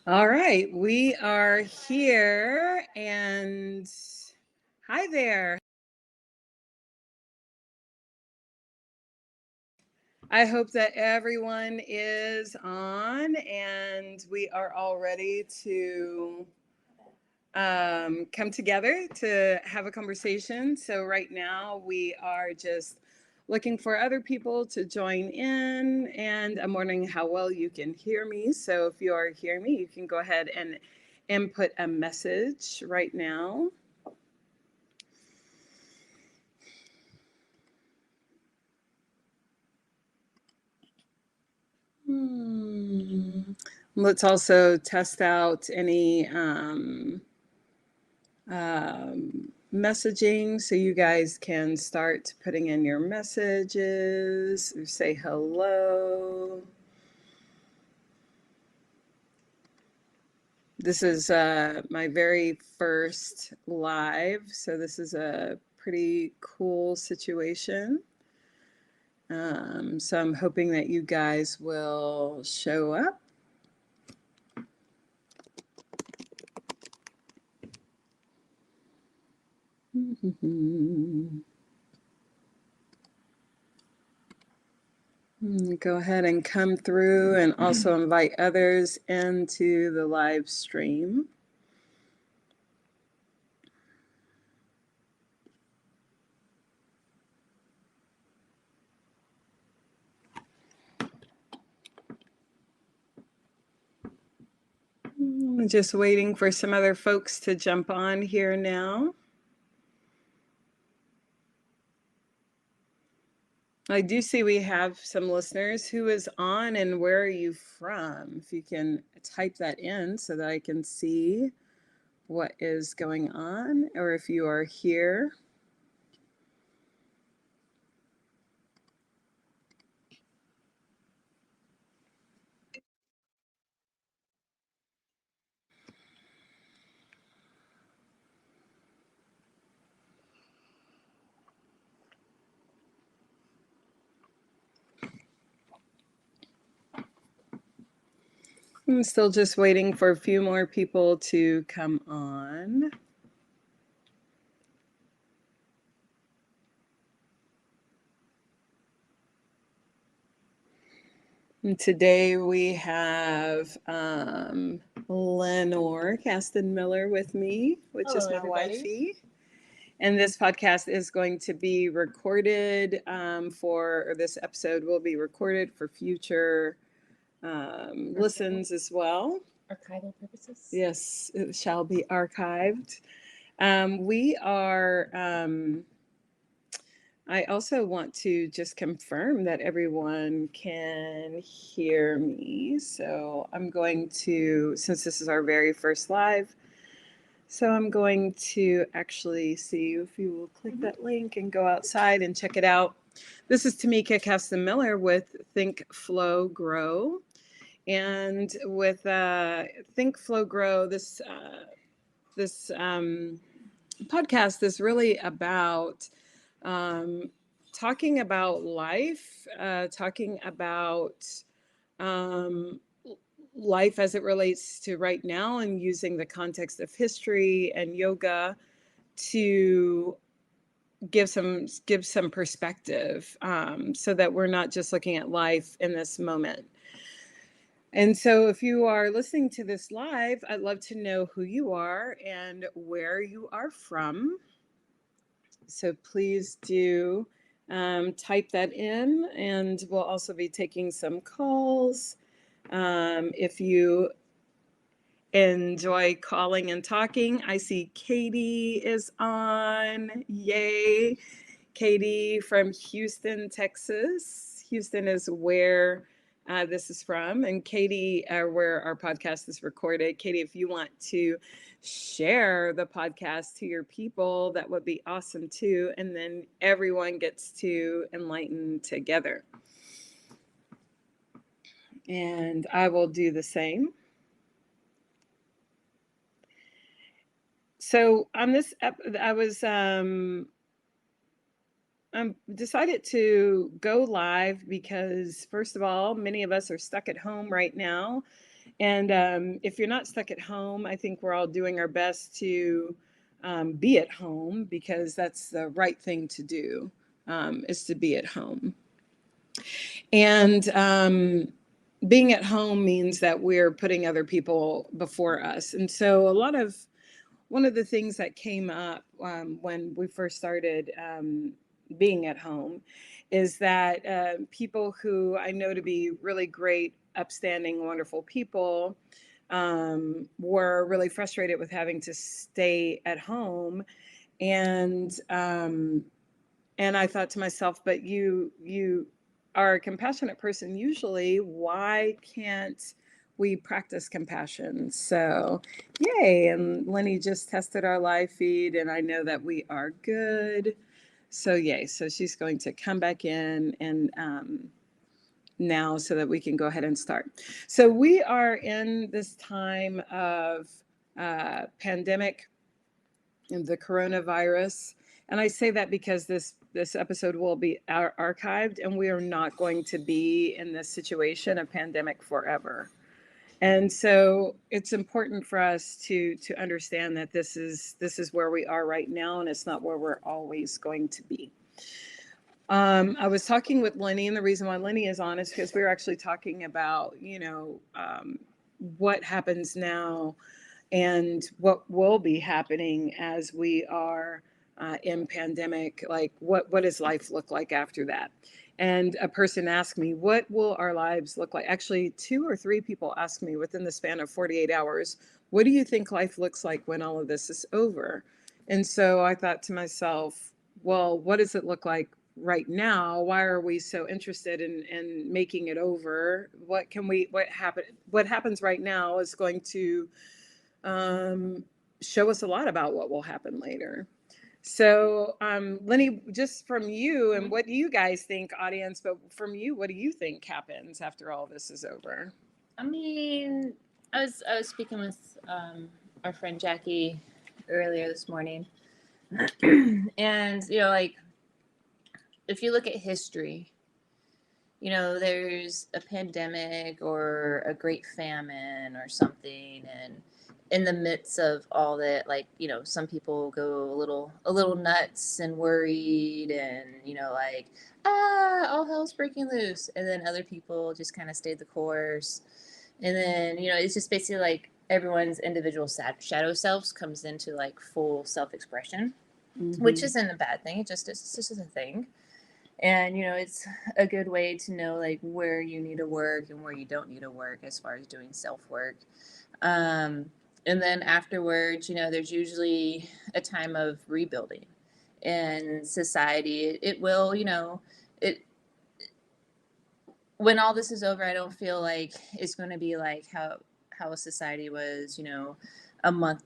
All right, we are here and hi there. I hope that everyone is on and we are all ready to come together to have a conversation. So, right now, we are just looking for other people to join in, and I'm wondering how well you can hear me. So, if you are hearing me, you can go ahead and input a message right now. Let's also test out any messaging so you guys can start putting in your messages or say hello. This is my very first live, so this is a pretty cool situation. So I'm hoping that you guys will show up. Go ahead and come through and also invite others into the live stream. Just waiting for some other folks to jump on here now. I do see we have some listeners. Who is on and where are you from? If you can type that in so that I can see what is going on, or if you are here. I'm still just waiting for a few more people to come on. And today we have Lenore Caston-Miller with me, which Hello, is my everybody. wifey. And this podcast is going to be recorded or this episode will be recorded for future listens as well. Archival purposes? Yes, it shall be archived. We are, I also want to just confirm that everyone can hear me. So I'm going to, since this is our very first live, so I'm going to actually see if you will click that link and go outside and check it out. This is Tamika Caston-Miller with Think, Flow, Grow. And with Think, Flow, Grow, this podcast is really about talking about life, talking about life as it relates to right now, and using the context of history and yoga to give some perspective, so that we're not just looking at life in this moment. And so if you are listening to this live, I'd love to know who you are and where you are from. So please do type that in, and we'll also be taking some calls. If you enjoy calling and talking, I see Katie is on. Yay. Katie from Houston, Texas. Houston is where this is from, and Katie, where our podcast is recorded. Katie, if you want to share the podcast to your people, that would be awesome too. And then everyone gets to enlighten together. And I will do the same. So on this, I was decided to go live because, first of all, many of us are stuck at home right now. And if you're not stuck at home, I think we're all doing our best to be at home, because that's the right thing to do, is to be at home. And being at home means that we're putting other people before us. And so one of the things that came up when we first started being at home is that people who I know to be really great, upstanding, wonderful people were really frustrated with having to stay at home. And I thought to myself, but you are a compassionate person usually. Why can't we practice compassion? So, yay. And Lenny just tested our live feed, and I know that we are good. So, yay. So she's going to come back in and now so that we can go ahead and start. So we are in this time of pandemic and the coronavirus. And I say that because this episode will be archived, and we are not going to be in this situation of pandemic forever. And so it's important for us to understand that this is where we are right now, and it's not where we're always going to be. I was talking with Lenny, and the reason why Lenny is on is because we were actually talking about, what happens now and what will be happening as we are in pandemic. Like, what does life look like after that? And a person asked me, what will our lives look like? Actually, 2 or 3 people asked me within the span of 48 hours, what do you think life looks like when all of this is over? And so I thought to myself, well, what does it look like right now? Why are we so interested in making it over? What happens right now is going to show us a lot about what will happen later. So, Lenny, just from you, and what do you guys think, audience, but from you, what do you think happens after all this is over? I mean, I was speaking with our friend Jackie earlier this morning, and like if you look at history, there's a pandemic or a great famine or something, and in the midst of all that, like, some people go a little nuts and worried, and like, all hell's breaking loose, and then other people just kind of stayed the course. And then it's just basically like everyone's individual shadow selves comes into like full self-expression, which isn't a bad thing. It's just a thing. And it's a good way to know like where you need to work and where you don't need to work as far as doing self-work. And then afterwards, there's usually a time of rebuilding in society. It will, it when all this is over, I don't feel like it's going to be like how a society was, a month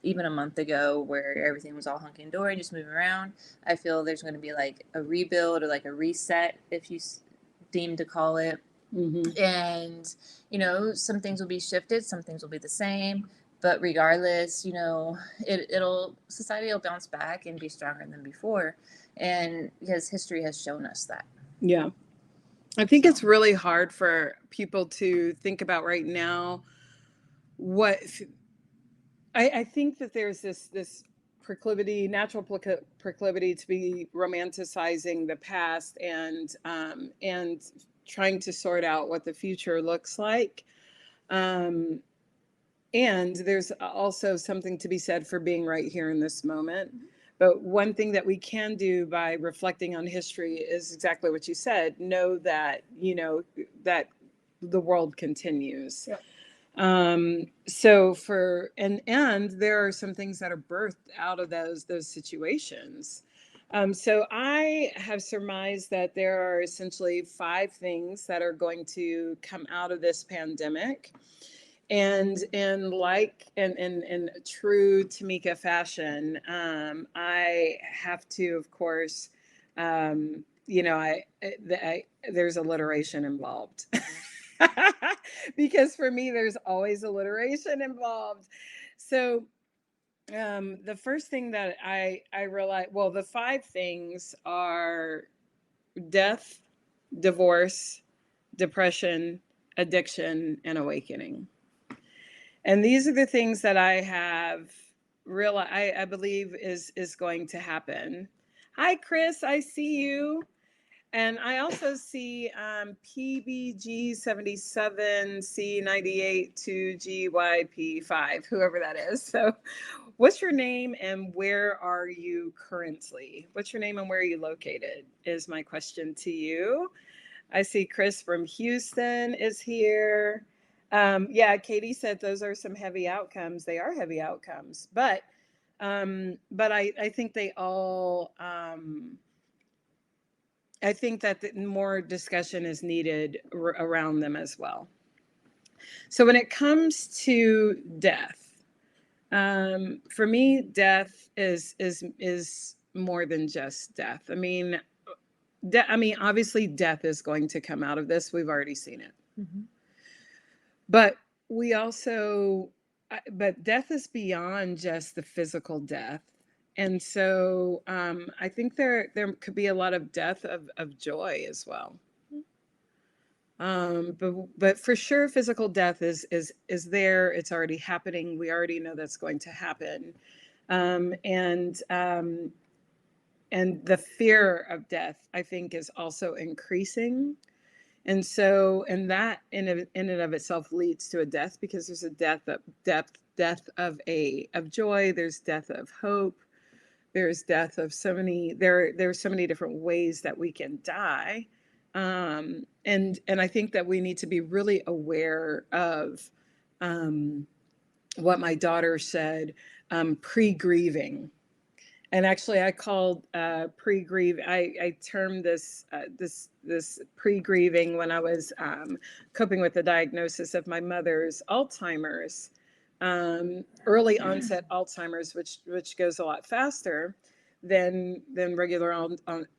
ago, where everything was all hunky dory, just moving around. I feel there's going to be like a rebuild or like a reset, if you deem to call it. And some things will be shifted, some things will be the same, but regardless, society will bounce back and be stronger than before, and because history has shown us that. Yeah. I think it's really hard for people to think about right now. What I think that there's this natural proclivity to be romanticizing the past and trying to sort out what the future looks like. And there's also something to be said for being right here in this moment. But one thing that we can do by reflecting on history is exactly what you said. Know that, that the world continues. Yeah. So and there are some things that are birthed out of those situations. So I have surmised that there are essentially 5 things that are going to come out of this pandemic. And in true Tamika fashion, I have to, of course, there's alliteration involved. Because for me, there's always alliteration involved. So the first thing that I realized, well, the 5 things are death, divorce, depression, addiction, and awakening. And these are the things that I have I believe is going to happen. Hi, Chris. I see you. And I also see PBG 77 C 98 2 GYP 5, whoever that is. So, what's your name and where are you currently? What's your name and where are you located? Is my question to you. I see Chris from Houston is here. Yeah, Katie said those are some heavy outcomes. They are heavy outcomes, but I think they all. I think that more discussion is needed around them as well. So when it comes to death, for me, death is more than just death. I mean, obviously, death is going to come out of this. We've already seen it. Mm-hmm. But we also, but death is beyond just the physical death. And so I think there could be a lot of death of joy as well. But for sure, physical death is there. It's already happening. We already know that's going to happen, um, and um, and the fear of death, I think, is also increasing. And so, and that in and of itself leads to a death, because there's a death of joy. There's death of hope. There's death of there's so many different ways that we can die. And I think that we need to be really aware of what my daughter said, pre-grieving. And actually, I called pre-grieve. I termed this pre-grieving when I was coping with the diagnosis of my mother's Alzheimer's, early onset Alzheimer's, which goes a lot faster than regular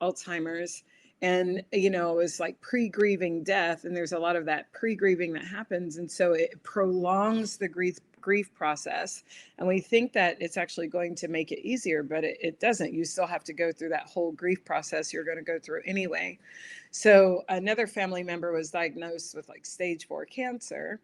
Alzheimer's. And it was like pre-grieving death, and there's a lot of that pre-grieving that happens, and so it prolongs the grief process. And we think that it's actually going to make it easier, but it doesn't. You still have to go through that whole grief process you're going to go through anyway. So another family member was diagnosed with like stage 4 cancer.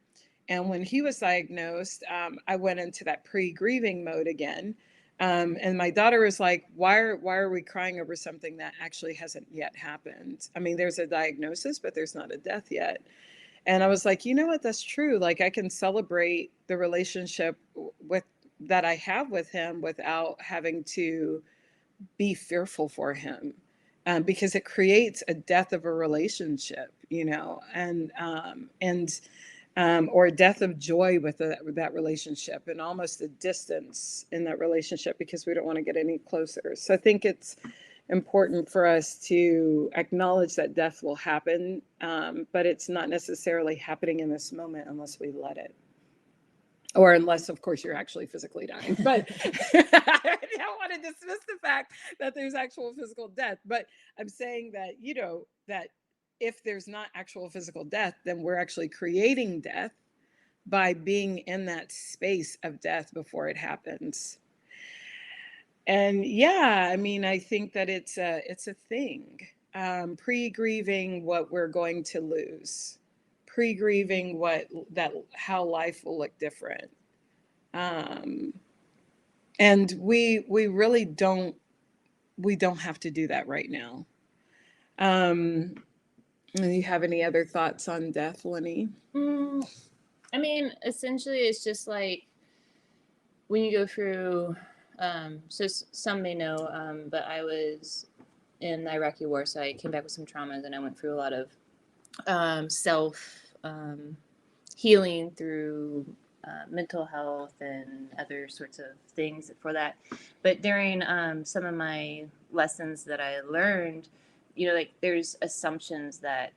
And when he was diagnosed, I went into that pre-grieving mode again. And my daughter was like, why are we crying over something that actually hasn't yet happened? I mean, there's a diagnosis, but there's not a death yet. And I was like, you know what, that's true. Like, I can celebrate the relationship with that I have with him without having to be fearful for him, because it creates a death of a relationship, or a death of joy with that relationship, and almost a distance in that relationship because we don't want to get any closer. So I think it's important for us to acknowledge that death will happen, but it's not necessarily happening in this moment unless we let it. Or unless, of course, you're actually physically dying. But I don't want to dismiss the fact that there's actual physical death. But I'm saying that, that if there's not actual physical death, then we're actually creating death by being in that space of death before it happens. And yeah, I mean, I think that it's a thing. Pre-grieving what we're going to lose, pre-grieving how life will look different. And we really don't have to do that right now. Do you have any other thoughts on death, Lenny? I mean, essentially, it's just like when you go through. So some may know, but I was in the Iraqi war, so I came back with some traumas, and I went through a lot of self healing through mental health and other sorts of things for that. But during some of my lessons that I learned, like there's assumptions that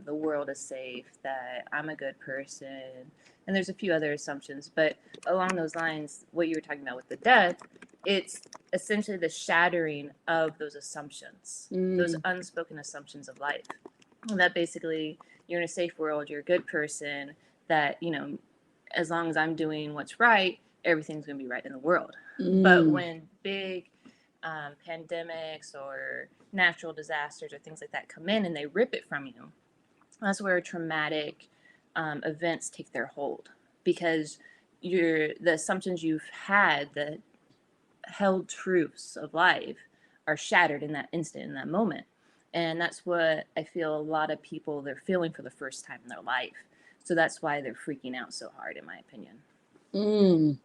the world is safe, that I'm a good person, and there's a few other assumptions. But along those lines, what you were talking about with the death, it's essentially the shattering of those assumptions, those unspoken assumptions of life. And that basically, you're in a safe world, you're a good person, that, as long as I'm doing what's right, everything's going to be right in the world. But when big pandemics or natural disasters or things like that come in and they rip it from you, that's where traumatic events take their hold. Because the assumptions you've had, the held truths of life, are shattered in that instant, in that moment. And that's what I feel a lot of people, they're feeling for the first time in their life. So that's why they're freaking out so hard, in my opinion. Mm.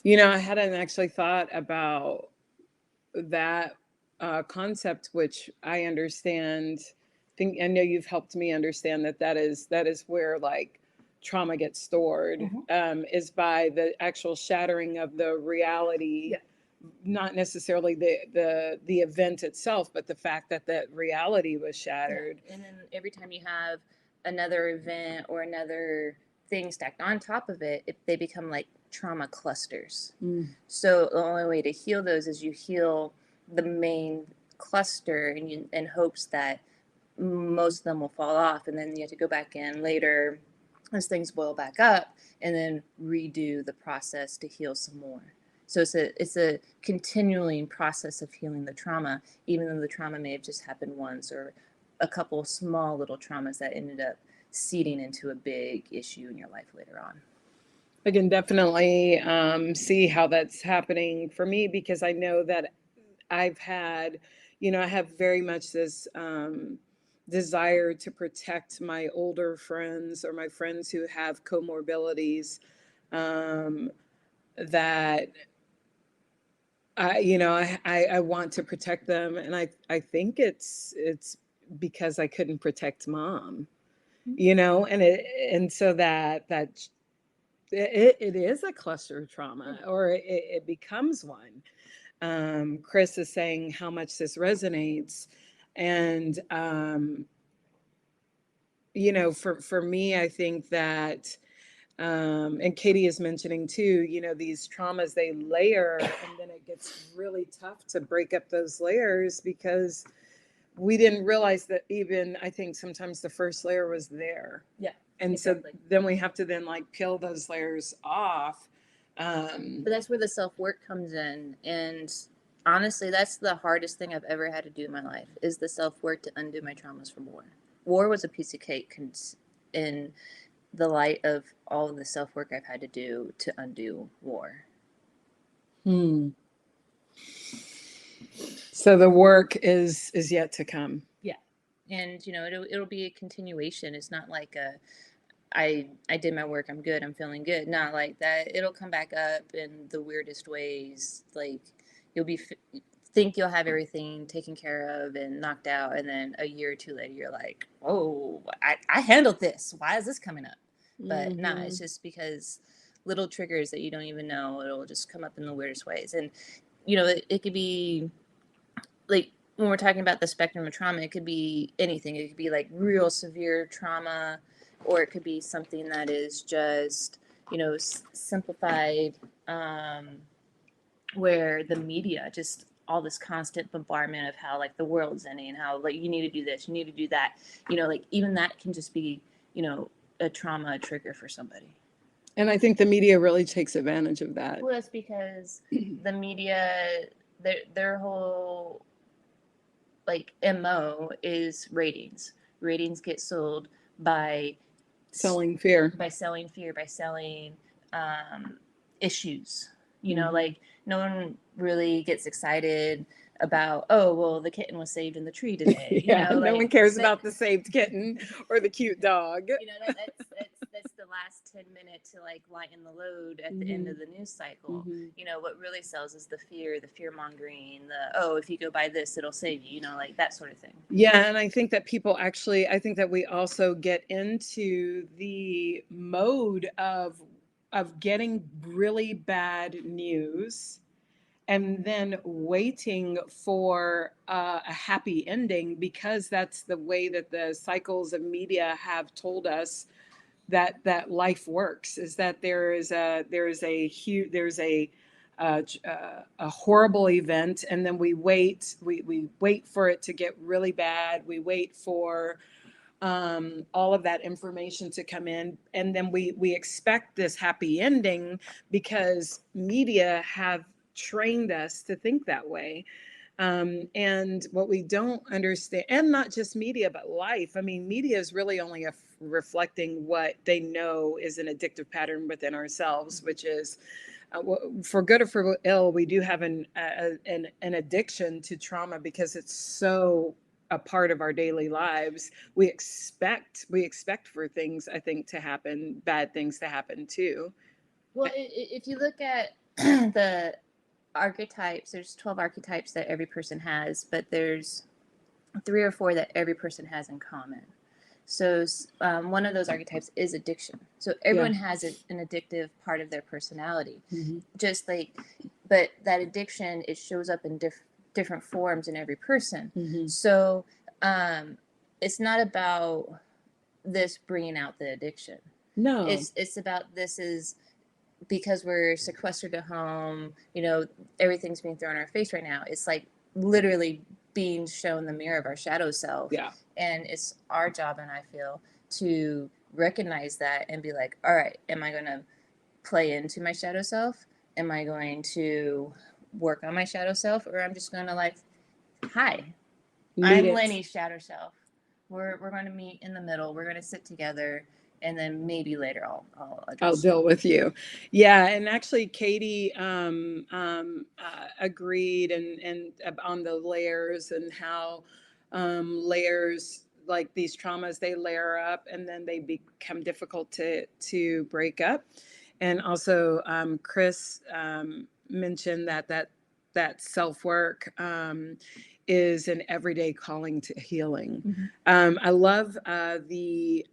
I hadn't actually thought about that concept, which I understand. I know you've helped me understand that is where like trauma gets stored, is by the actual shattering of the reality. Yeah. Not necessarily the event itself, but the fact that that reality was shattered. Yeah. And then every time you have another event or another thing stacked on top of it, they become like trauma clusters. So the only way to heal those is you heal the main cluster, and in hopes that most of them will fall off, and then you have to go back in later as things boil back up, and then redo the process to heal some more. So it's a continuing process of healing the trauma, even though the trauma may have just happened once, or a couple of small little traumas that ended up seeding into a big issue in your life later on. I can definitely see how that's happening for me, because I know that I've had, I have very much this desire to protect my older friends, or my friends who have comorbidities, that I want to protect them. And I think it's because I couldn't protect mom, and so that it is a cluster of trauma, or it becomes one. Chris is saying how much this resonates. And, for me, I think that, and Katie is mentioning too, these traumas, they layer, and then it gets really tough to break up those layers, because we didn't realize that, even I think sometimes the first layer was there. Yeah. And exactly. so then we have to then like peel those layers off. But that's where the self-work comes in. And honestly, that's the hardest thing I've ever had to do in my life, is the self-work to undo my traumas from war. War was a piece of cake in the light of all of the self-work I've had to do to undo war. So the work is yet to come. Yeah. And it'll be a continuation. It's not like I did my work, I'm good, I'm feeling good. Not like that. It'll come back up in the weirdest ways. Like you'll think you'll have everything taken care of and knocked out, and then a year or two later you're like, oh, I handled this. Why is this coming up? But nah, it's just because little triggers that you don't even know, it'll just come up in the weirdest ways. And it could be like, when we're talking about the spectrum of trauma, it could be anything. It could be like real severe trauma, or it could be something that is just simplified, where the media, just all this constant bombardment of how like the world's ending, and how like you need to do this, you need to do that, like even that can just be a trauma trigger for somebody. And I think the media really takes advantage of that. Well, that's because the media, their whole like MO is ratings. Ratings get sold by selling fear, by selling issues. Like no one really gets excited about, oh well, the kitten was saved in the tree today. No one cares about the saved kitten or the cute dog. That's the last 10 minutes to like lighten the load at the end of the news cycle. What really sells is the fear mongering, if you go buy this, it'll save you, like that sort of thing. Yeah. And I think that I think that we also get into the mode of getting really bad news, and then waiting for a happy ending, because that's the way that the cycles of media have told us that life works, is that there's a horrible event, and then we wait for it to get really bad. We wait for all of that information to come in, and then we expect this happy ending, because media have trained us to think that way. And what we don't understand, and not just media, but life. I mean, media is really only reflecting what they know is an addictive pattern within ourselves, which is for good or for ill, we do have an addiction to trauma because it's so a part of our daily lives. We expect for things, I think, to happen, bad things to happen too. Well, if you look at the archetypes, there's 12 archetypes that every person has, but there's 3 or 4 that every person has in common. So one of those archetypes is addiction. So everyone has an addictive part of their personality. Mm-hmm. Just like, but that addiction, it shows up in different forms in every person. Mm-hmm. So it's not about this bringing out the addiction. No. It's about, this is because we're sequestered at home, you know, everything's being thrown in our face right now. It's like literally being shown the mirror of our shadow self. Yeah. And it's our job, and I feel, to recognize that and be like, all right, am I going to play into my shadow self? Am I going to work on my shadow self? Or I'm just going to like, hi, I'm Lenny's shadow self. We're going to meet in the middle. We're going to sit together. And then maybe later I'll deal with you. Yeah. And actually Katie agreed and on the layers and how layers, like these traumas, they layer up and then they become difficult to break up. And also Chris mentioned that self-work is an everyday calling to healing. Mm-hmm. I love the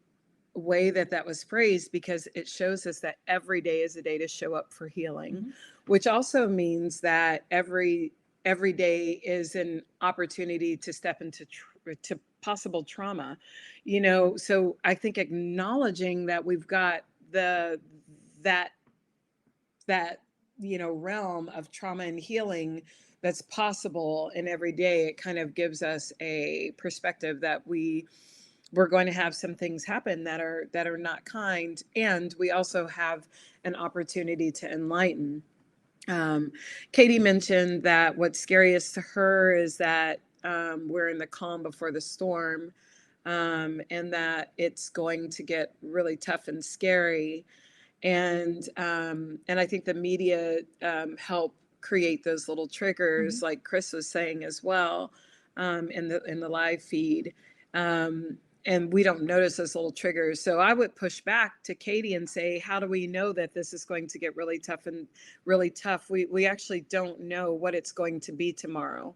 way that was phrased, because it shows us that every day is a day to show up for healing. Mm-hmm. Which also means that every day is an opportunity to step into to possible trauma, you know. So I think acknowledging that we've got that you know, realm of trauma and healing that's possible in every day, it kind of gives us a perspective that we're going to have some things happen that are not kind, and we also have an opportunity to enlighten. Katie mentioned that what's scariest to her is that we're in the calm before the storm, and that it's going to get really tough and scary. And I think the media help create those little triggers, mm-hmm. like Chris was saying as well, in the live feed. And we don't notice those little triggers. So I would push back to Katie and say, how do we know that this is going to get really tough and really tough? We actually don't know what it's going to be tomorrow.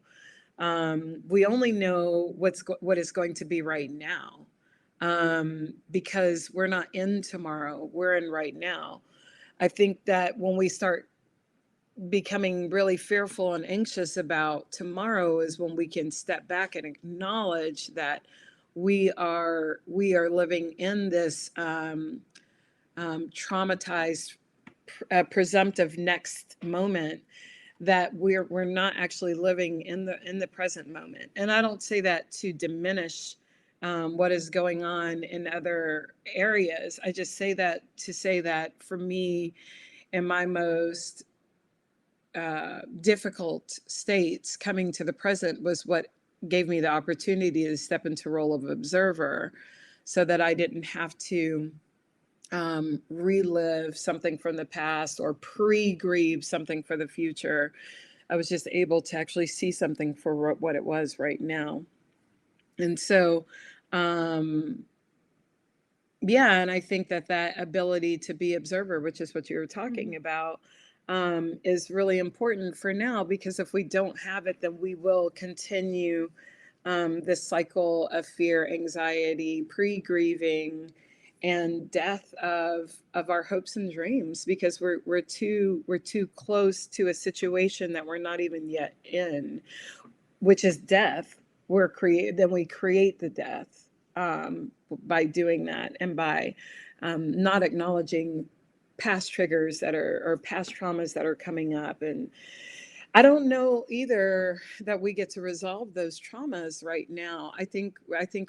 We only know what is going to be right now, because we're not in tomorrow, we're in right now. I think that when we start becoming really fearful and anxious about tomorrow is when we can step back and acknowledge that we are living in this traumatized presumptive next moment, that we're not actually living in the present moment. And I don't say that to diminish what is going on in other areas. I just say that to say that for me, in my most difficult states, coming to the present was what gave me the opportunity to step into role of observer, so that I didn't have to relive something from the past or pre-grieve something for the future. I was just able to actually see something for what it was right now. And so, yeah, and I think that ability to be observer, which is what you were talking about, is really important for now, because if we don't have it, then we will continue this cycle of fear, anxiety, pre-grieving, and death of our hopes and dreams, because we're too close to a situation that we're not even yet in, which is death. Then we create the death by doing that, and by not acknowledging past triggers or past traumas that are coming up. And I don't know either that we get to resolve those traumas right now. I think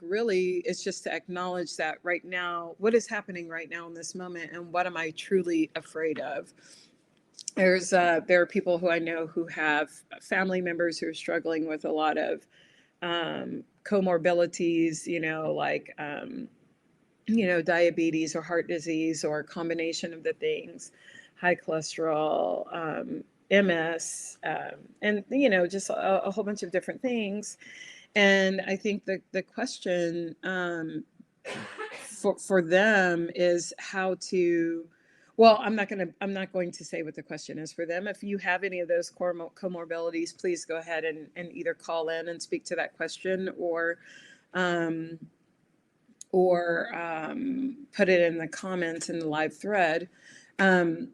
really it's just to acknowledge that right now, what is happening right now in this moment, and what am I truly afraid of? There are people who I know who have family members who are struggling with a lot of comorbidities, you know, like diabetes or heart disease or a combination of the things, high cholesterol, MS, and just a whole bunch of different things. And I think the question for them is how to. Well, I'm not going to say what the question is for them. If you have any of those comorbidities, please go ahead and either call in and speak to that question, um, or put it in the comments in the live thread. Um,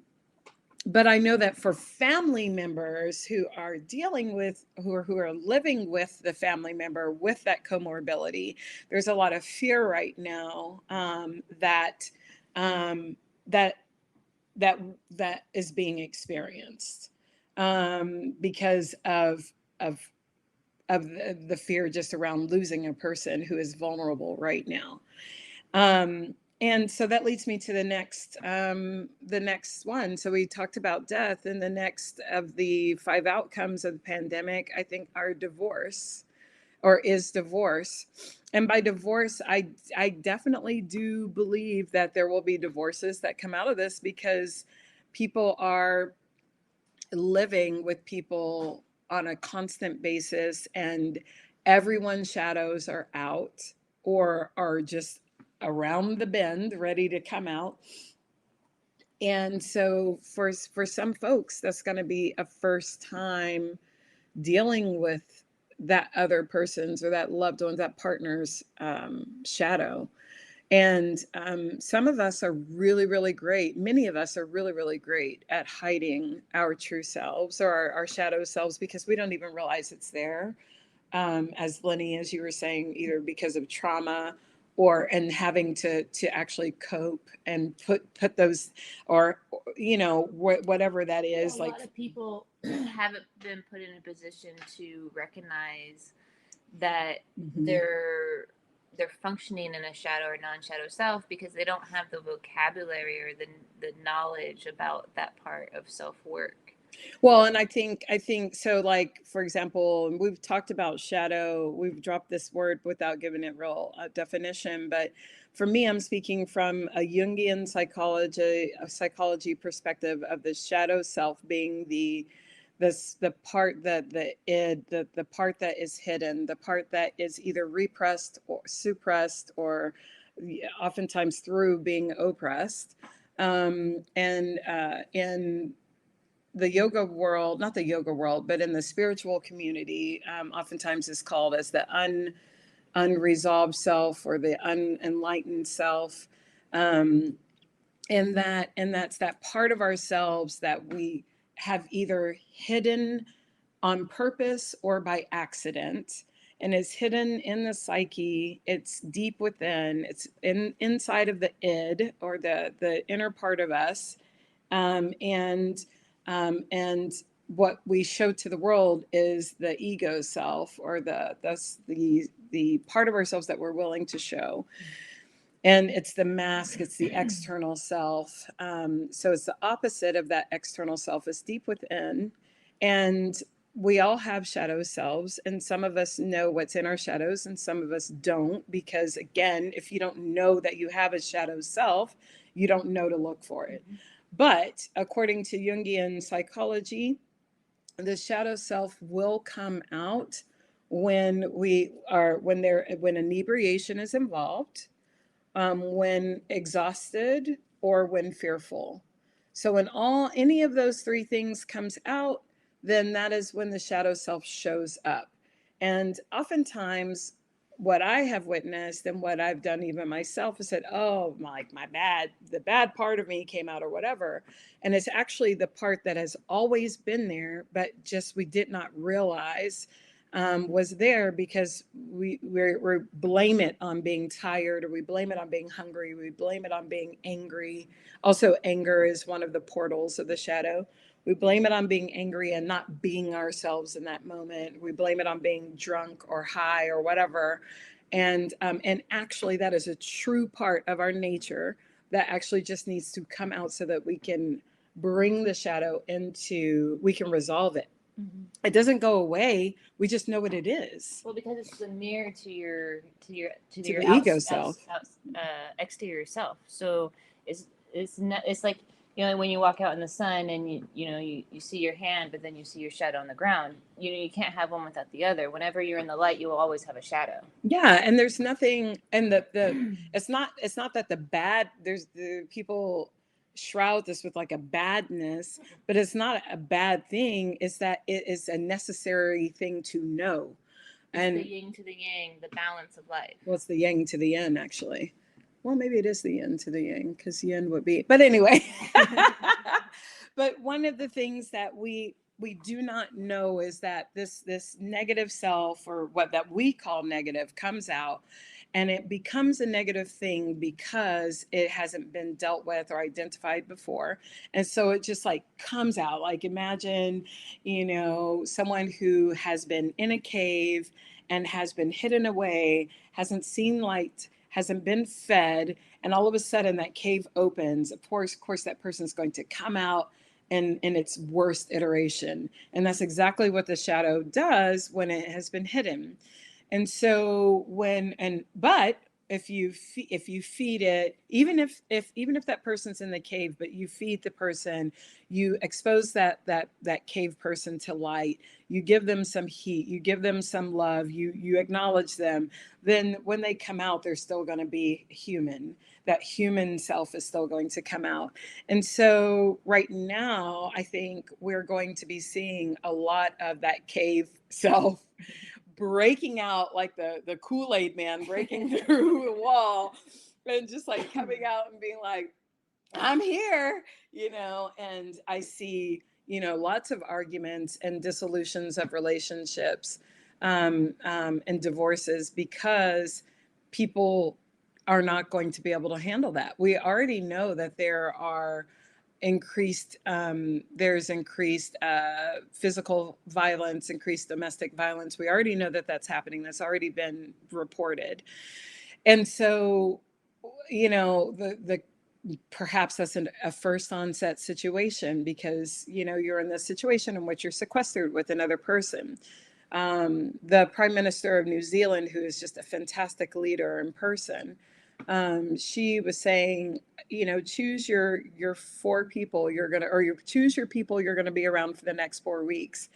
but I know that for family members who are dealing with, who are living with the family member with that comorbidity, there's a lot of fear right now, um, that that that is being experienced, because of the fear just around losing a person who is vulnerable right now. And so that leads me to the next one. So we talked about death, and the next of the 5 outcomes of the pandemic, I think, are divorce, or is divorce. And by divorce, I definitely do believe that there will be divorces that come out of this, because people are living with people on a constant basis, and everyone's shadows are out or are just around the bend ready to come out. And so for some folks, that's going to be a first time dealing with that other person's or that loved one's, that partner's shadow. And some of us are really, really great. Many of us are really, really great at hiding our true selves, or our shadow selves, because we don't even realize it's there. As Lenny, as you were saying, either because of trauma, and having to actually cope and put those, or whatever that is. Well, a lot of people haven't been put in a position to recognize that Mhm. they're functioning in a shadow or non-shadow self, because they don't have the vocabulary or the knowledge about that part of self-work. Well, and I think so, like, for example, we've talked about shadow, we've dropped this word without giving it real definition, but for me, I'm speaking from a Jungian psychology perspective of the shadow self being the part that the part that is hidden, the part that is either repressed or suppressed, or oftentimes through being oppressed. And in the yoga world, not the yoga world, but in the spiritual community, oftentimes is called as the unresolved self, or the unenlightened self. Um, and that's that part of ourselves that we have either hidden on purpose or by accident, and is hidden in the psyche. It's deep within, it's inside of the id, or the inner part of us. And what we show to the world is the ego self, or the part of ourselves that we're willing to show. And it's the mask, it's the external self. So it's the opposite of that external self, is deep within. And we all have shadow selves, and some of us know what's in our shadows, and some of us don't, because again, if you don't know that you have a shadow self, you don't know to look for it. But according to Jungian psychology, the shadow self will come out when inebriation is involved, when exhausted, or when fearful. So when any of those three things comes out, then that is when the shadow self shows up. And oftentimes, what I have witnessed and what I've done even myself is said, "Oh, the bad part of me came out," or whatever. And it's actually the part that has always been there, but just we did not realize was there, because we blame it on being tired, or we blame it on being hungry, we blame it on being angry. Also, anger is one of the portals of the shadow. We blame it on being angry and not being ourselves in that moment. We blame it on being drunk or high or whatever. And actually, that is a true part of our nature that actually just needs to come out, so that we can bring the shadow we can resolve it. Mhm. It doesn't go away. We just know what it is. Well, because it's the mirror to To your the ego self. exterior self. So it's not, it's like, you know, when you walk out in the sun and you know you see your hand, but then you see your shadow on the ground. You know, you can't have one without the other. Whenever you're in the light, you will always have a shadow. Yeah, and there's nothing, and the it's not that the bad, there's the people shroud this with like a badness, but it's not a bad thing. It's that it is a necessary thing to know. It's the And yin to the yang, the balance of life. well, it's the yang to the yin, actually. Well, maybe it is the yin to the yang, because yin would be, but anyway. But one of the things that we do not know is that this negative self, or what that we call negative, comes out, and it becomes a negative thing because it hasn't been dealt with or identified before. And so it just like comes out. Like, imagine, you know, someone who has been in a cave and has been hidden away, hasn't seen light, hasn't been fed, and all of a sudden that cave opens. Of course, that person's going to come out in its worst iteration. And that's exactly what the shadow does when it has been hidden. And so but if you feed it, even if that person's in the cave, but you feed the person, you expose that cave person to light, you give them some heat, you give them some love, you acknowledge them, then when they come out, they're still going to be human. That human self is still going to come out. And so right now, I think we're going to be seeing a lot of that cave self breaking out, like the Kool-Aid man breaking through the wall, and just like coming out and being like, I'm here, you know. And I see, you know, lots of arguments and dissolutions of relationships, and divorces, because people are not going to be able to handle that. We already know that there's increased physical violence, increased domestic violence. We already know that that's happening. That's already been reported. And so, you know, the perhaps that's a first onset situation, because, you know, you're in this situation in which you're sequestered with another person. The Prime Minister of New Zealand, who is just a fantastic leader in person, she was saying, you know, choose your four people you're gonna, or you choose your people you're gonna be around for the next 4 weeks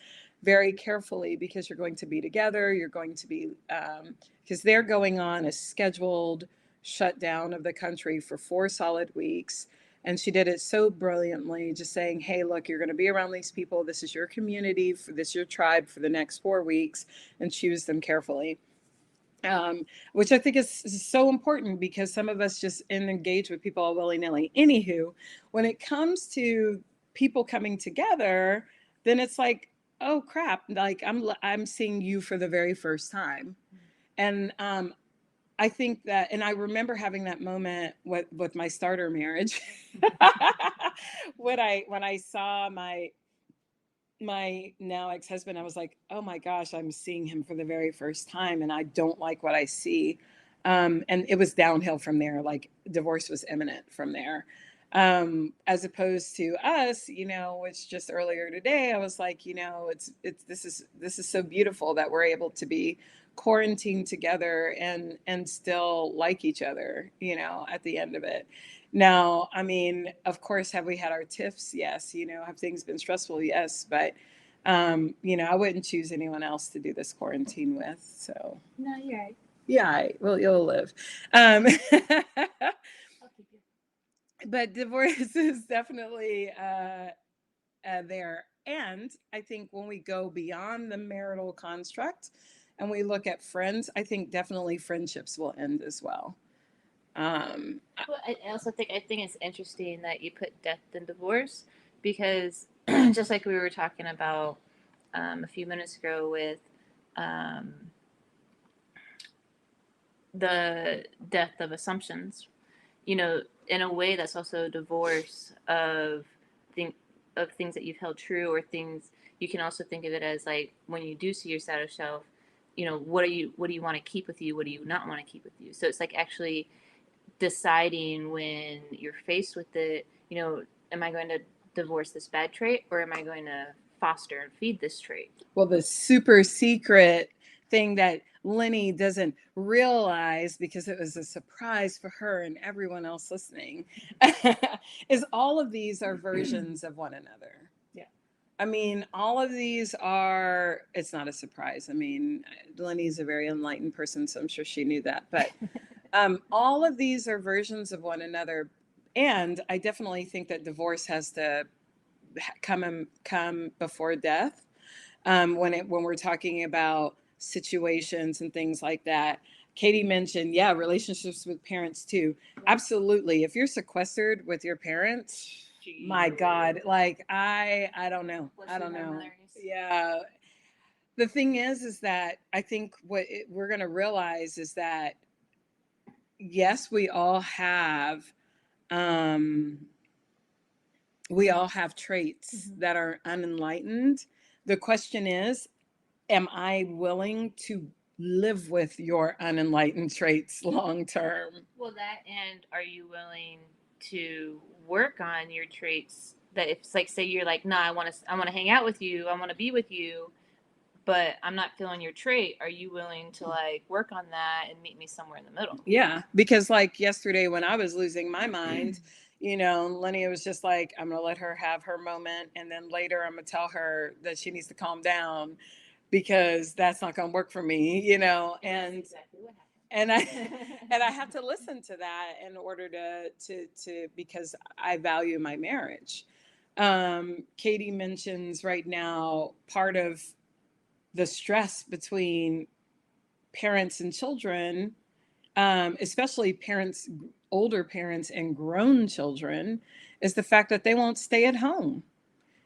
very carefully, because you're going to be together. You're going to be, because they're going on a scheduled shutdown of the country for 4 solid weeks. And she did it so brilliantly, just saying, hey, look, you're going to be around these people. This is your community, for this your tribe for the next 4 weeks, and choose them carefully. Which I think is so important, because some of us just engage with people all willy-nilly. Anywho, when it comes to people coming together, then it's like, oh crap, like I'm seeing you for the very first time. And I think that, and I remember having that moment with my starter marriage, when I saw my now ex-husband. I was like, oh my gosh, I'm seeing him for the very first time, and I don't like what I see. And it was downhill from there. Like, divorce was imminent from there. As opposed to us, you know, which just earlier today, I was like, you know, it's this is so beautiful that we're able to be quarantined together and still like each other, you know, at the end of it. Now, I mean, of course, have we had our tiffs? Yes. You know, have things been stressful? Yes. But, you know, I wouldn't choose anyone else to do this quarantine with. So, No, you're right. yeah, well, you'll live. Um, I'll keep you. but divorce is definitely there. And I think when we go beyond the marital construct and we look at friends, I think definitely friendships will end as well. Um, Well, I also think it's interesting that you put death and divorce, because just like we were talking about a few minutes ago with um, the death of assumptions, you know, in a way that's also a divorce think of things that you've held true, or things you can also think of it as like when you do see your shadow self, you know, what do you want to keep with you, what do you not want to keep with you. So it's like actually deciding when you're faced with it, you know, am I going to divorce this bad trait, or am I going to foster and feed this trait. Well, the super secret thing that Lenny doesn't realize, because it was a surprise for her and everyone else listening, is all of these are versions of one another. Yeah. I mean, all of these are, it's not a surprise. I mean, Lenny's a very enlightened person, so I'm sure she knew that. But all of these are versions of one another. And I definitely think that divorce has to come before death. When we're talking about situations and things like that. Katie mentioned, yeah, relationships with parents too. Absolutely. If you're sequestered with your parents, my God, like I don't know. I don't know. Yeah. The thing is that I think we're going to realize is that yes, um, we all have traits that are unenlightened. The question is, am I willing to live with your unenlightened traits long term? Well, that, and are you willing to work on your traits? That if it's like, say you're like, no, I want to hang out with you, I want to be with you, but I'm not feeling your trait. Are you willing to like work on that and meet me somewhere in the middle? Yeah, because like yesterday when I was losing my mind, Lenny was just like, I'm gonna let her have her moment, and then later I'm gonna tell her that she needs to calm down because that's not gonna work for me, and exactly what happened. and I and I have to listen to that in order to because I value my marriage. Katie mentions right now part of the stress between parents and children, especially parents, older parents and grown children, is the fact that they won't stay at home.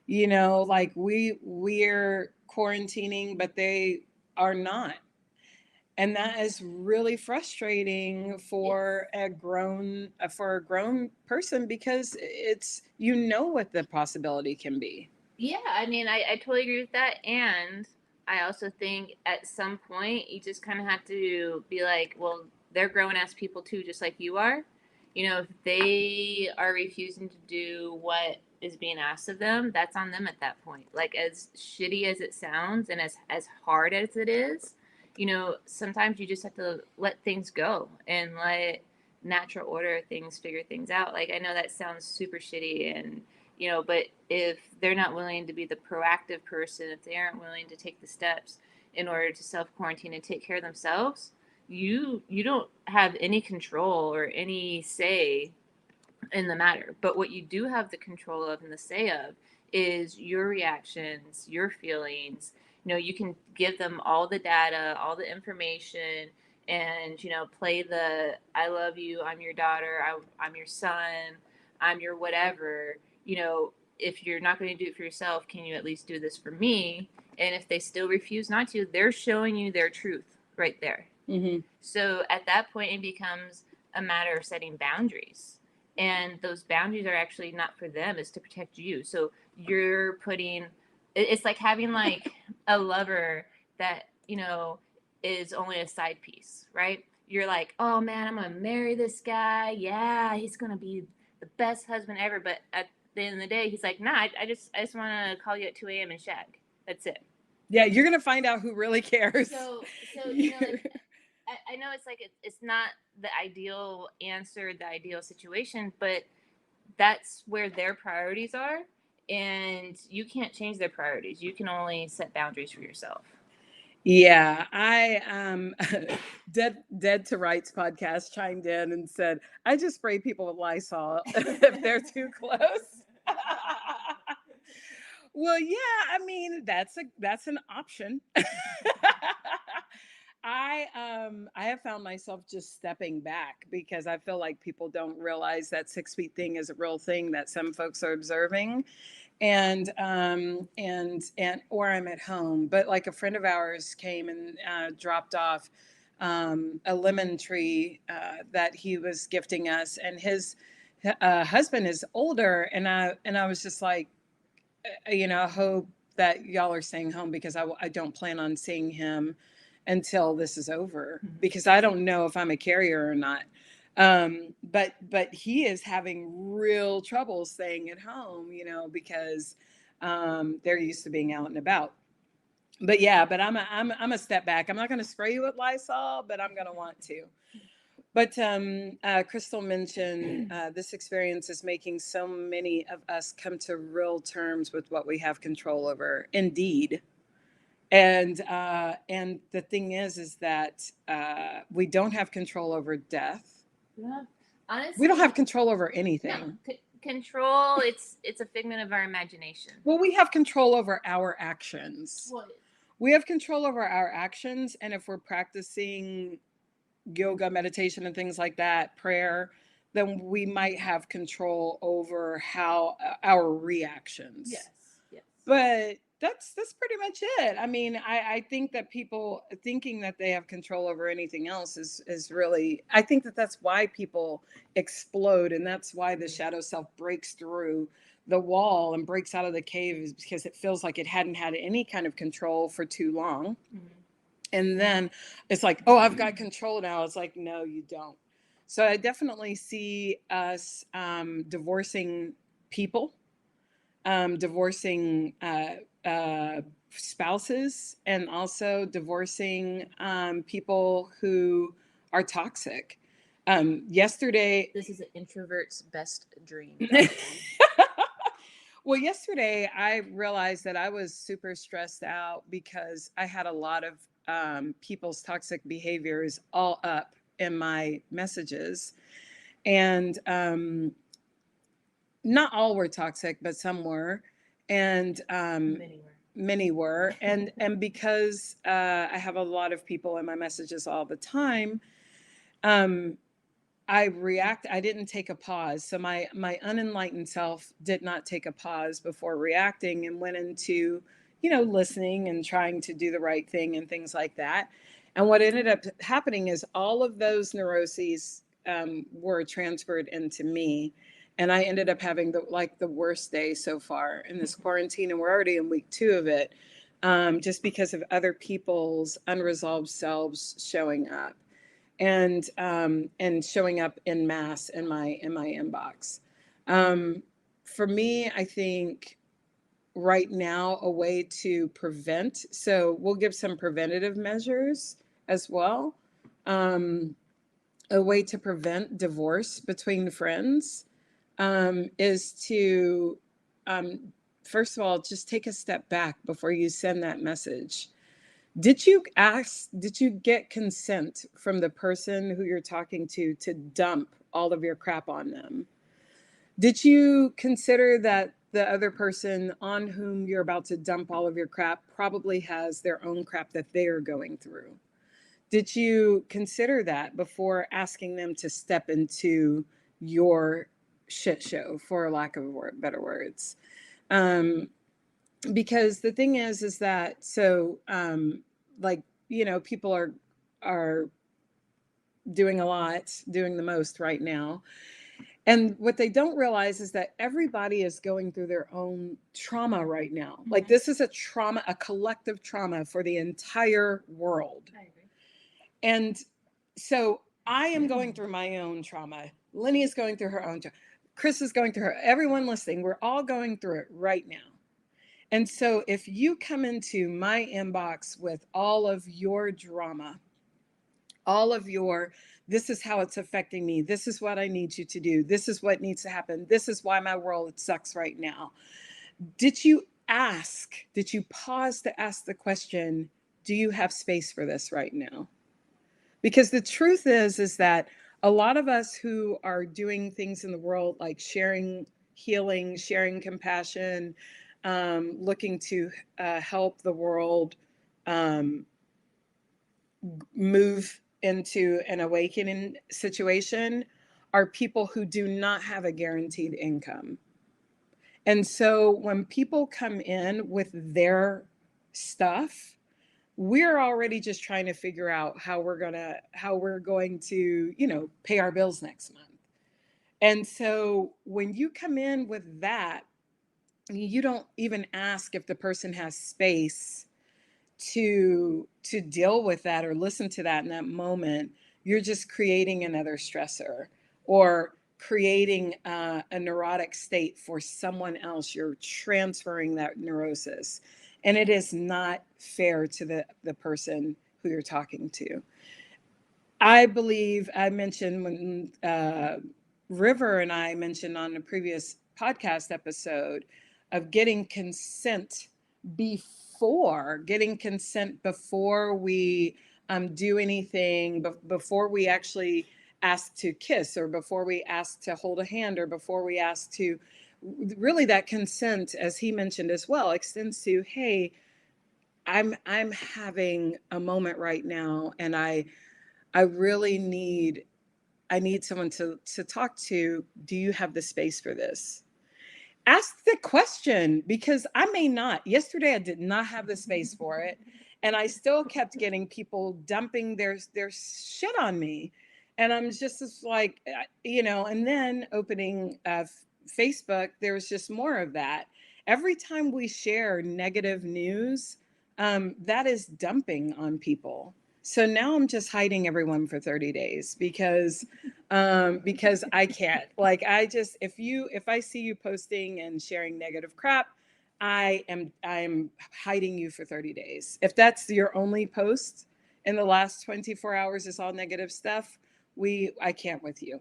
Like we're quarantining, but they are not. And that is really frustrating for a grown person because it's what the possibility can be. Yeah, I mean, I totally agree with that. And I also think at some point you just kind of have to be like, well, they're grown ass people too, just like you are. If they are refusing to do what is being asked of them, that's on them at that point. Like, as shitty as it sounds and as hard as it is, sometimes you just have to let things go and let natural order things figure things out. Like, I know that sounds super shitty and but if they're not willing to be the proactive person, if they aren't willing to take the steps in order to self quarantine and take care of themselves, you don't have any control or any say in the matter. But what you do have the control of and the say of is your reactions, your feelings. You can give them all the data, all the information, and play the I love you, I'm your daughter, I'm your son, I'm your whatever. If you're not going to do it for yourself, can you at least do this for me? And if they still refuse not to, they're showing you their truth right there. Mm-hmm. So at that point, it becomes a matter of setting boundaries. And those boundaries are actually not for them, it's to protect you. So you're putting, it's like having like a lover that, is only a side piece, right? You're like, oh man, I'm going to marry this guy. Yeah, he's going to be the best husband ever. But at the end of the day, he's like, nah, I just want to call you at 2 a.m. and shag. That's it. Yeah, you're going to find out who really cares. So like, I know it's like it's not the ideal answer, the ideal situation, but that's where their priorities are, and you can't change their priorities. You can only set boundaries for yourself. Yeah, I Dead to Rights podcast chimed in and said, I just spray people with Lysol if they're too close. Well, yeah, I mean that's an option. I have found myself just stepping back because I feel like people don't realize that 6 feet thing is a real thing that some folks are observing, and or I'm at home. But like a friend of ours came and dropped off a lemon tree that he was gifting us, and his husband is older, and I was just like, I hope that y'all are staying home because I don't plan on seeing him until this is over because I don't know if I'm a carrier or not. But he is having real trouble staying at home, because They're used to being out and about. But yeah, but I'm a step back. I'm not going to spray you with Lysol, but I'm going to want to. But Crystal mentioned this experience is making so many of us come to real terms with what we have control over. Indeed. And the thing is that we don't have control over death. Yeah. Honestly, We don't have control over no, anything. control. It's a figment of our imagination. Well, we have control over our actions. What? We have control over our actions, and if we're practicing yoga, meditation, and things like that, prayer, then we might have control over how our reactions. Yes. Yes. But that's pretty much it. I mean, I think that people thinking that they have control over anything else is really, I think that that's why people explode, and that's why the shadow self breaks through the wall and breaks out of the cave, is because it feels like it hadn't had any kind of control for too long. Mm-hmm. And then it's like, oh, I've got control now. It's like, no, you don't. So I definitely see us divorcing people, divorcing spouses, and also divorcing people who are toxic. Yesterday, this is an introvert's best dream. Well, yesterday I realized that I was super stressed out because I had a lot of people's toxic behaviors all up in my messages. And not all were toxic, but some were. And many were. And because I have a lot of people in my messages all the time, I didn't take a pause. So my unenlightened self did not take a pause before reacting, and went into, listening and trying to do the right thing and things like that. And what ended up happening is all of those neuroses were transferred into me. And I ended up having the worst day so far in this quarantine. And we're already in week 2 of it, just because of other people's unresolved selves showing up. And showing up in mass in my inbox. For me, I think right now a way to prevent. So we'll give some preventative measures as well. A way to prevent divorce between friends is to first of all just take a step back before you send that message. Did you get consent from the person who you're talking to dump all of your crap on them? Did you consider that the other person on whom you're about to dump all of your crap probably has their own crap that they are going through? Did you consider that before asking them to step into your shit show, for lack of better words? Because the thing is that, so people are doing a lot, doing the most right now. And what they don't realize is that everybody is going through their own trauma right now. Mm-hmm. Like, this is a trauma, a collective trauma for the entire world. I agree. And so I am going through my own trauma. Lenny is going through her own trauma. Chris is going through her. Everyone listening, we're all going through it right now. And so if you come into my inbox with all of your drama, all of your, this is how it's affecting me, this is what I need you to do, this is what needs to happen, this is why my world sucks right now. Did you pause to ask the question, do you have space for this right now? Because the truth is that a lot of us who are doing things in the world, like sharing healing, sharing compassion, looking to help the world move into an awakening situation, are people who do not have a guaranteed income. And so when people come in with their stuff, we're already just trying to figure out how we're going to pay our bills next month. And so when you come in with that, you don't even ask if the person has space to deal with that or listen to that in that moment. You're just creating another stressor, or creating a neurotic state for someone else. You're transferring that neurosis. And it is not fair to the person who you're talking to. I believe I mentioned when River and I mentioned on a previous podcast episode of getting consent before we do anything, before we actually ask to kiss, or before we ask to hold a hand, or before we ask to really, that consent, as he mentioned as well, extends to, hey, I'm having a moment right now, and I really need someone to talk to. Do you have the space for this? Ask the question, because I may not. Yesterday I did not have the space for it, and I still kept getting people dumping their shit on me, and I'm just like, and then opening Facebook, there's just more of that. Every time we share negative news, that is dumping on people. So now I'm just hiding everyone for 30 days because I can't. Like, if I see you posting and sharing negative crap, I'm hiding you for 30 days. If that's your only post in the last 24 hours is all negative stuff, I can't with you.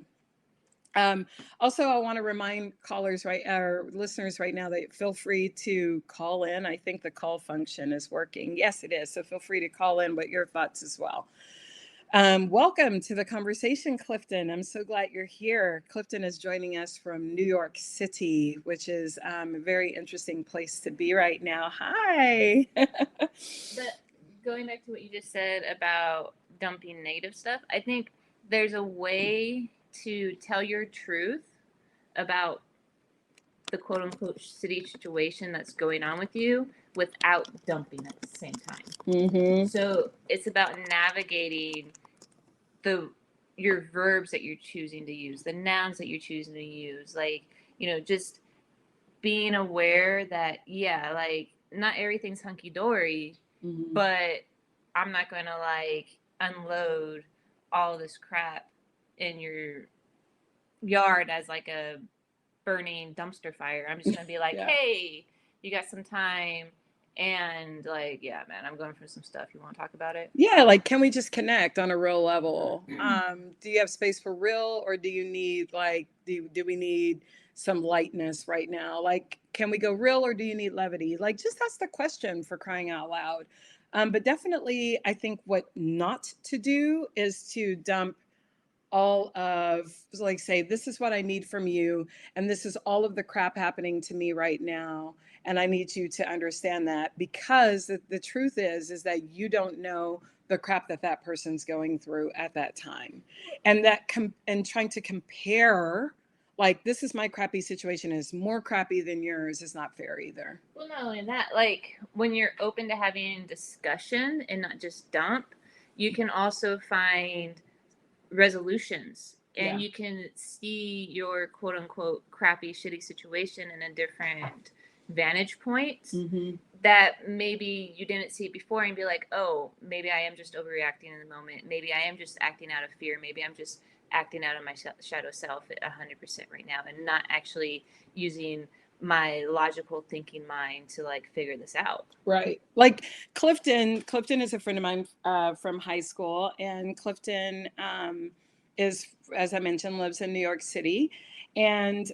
Um, Also, I want to remind callers, right, our listeners right now, that feel free to call in. I think the call function is working. Yes, it is. So feel free to call in with your thoughts as well. Welcome to the conversation, Clifton. I'm so glad you're here. Clifton is joining us from New York City, which is a very interesting place to be right now. Hi. Going back to what you just said about dumping negative stuff, I think there's a way to tell your truth about the quote unquote city situation that's going on with you without dumping at the same time. Mm-hmm. So it's about navigating your verbs that you're choosing to use, the nouns that you're choosing to use, like, just being aware that, yeah, like, not everything's hunky dory, Mm-hmm. but I'm not going to like unload all this crap in your yard as like a burning dumpster fire. I'm just going to be like, Yeah. hey, you got some time? And like, yeah, man, I'm going for some stuff. You want to talk about it? Yeah, like, can we just connect on a real level? Do you have space for real, or do you need, like, do we need some lightness right now? Like, can we go real, or do you need levity? Like, just ask the question, for crying out loud. But definitely, I think what not to do is to dump all of, like, say, this is what I need from you, and this is all of the crap happening to me right now, and I need you to understand that, because the truth is that you don't know the crap that person's going through at that time. And and trying to compare, like, this is my crappy situation, is more crappy than yours, is not fair either. Well, not only that, like, when you're open to having discussion and not just dump, you can also find resolutions, and Yeah. you can see your quote unquote crappy shitty situation in a different vantage point, Mm-hmm. that maybe you didn't see before, and be like, oh, maybe I am just overreacting in the moment, maybe I am just acting out of fear, maybe I'm just acting out of my shadow self at 100% right now, and not actually using my logical thinking mind to like figure this out. Right. Like, Clifton is a friend of mine from high school, and Clifton is, as I mentioned, lives in New York City, and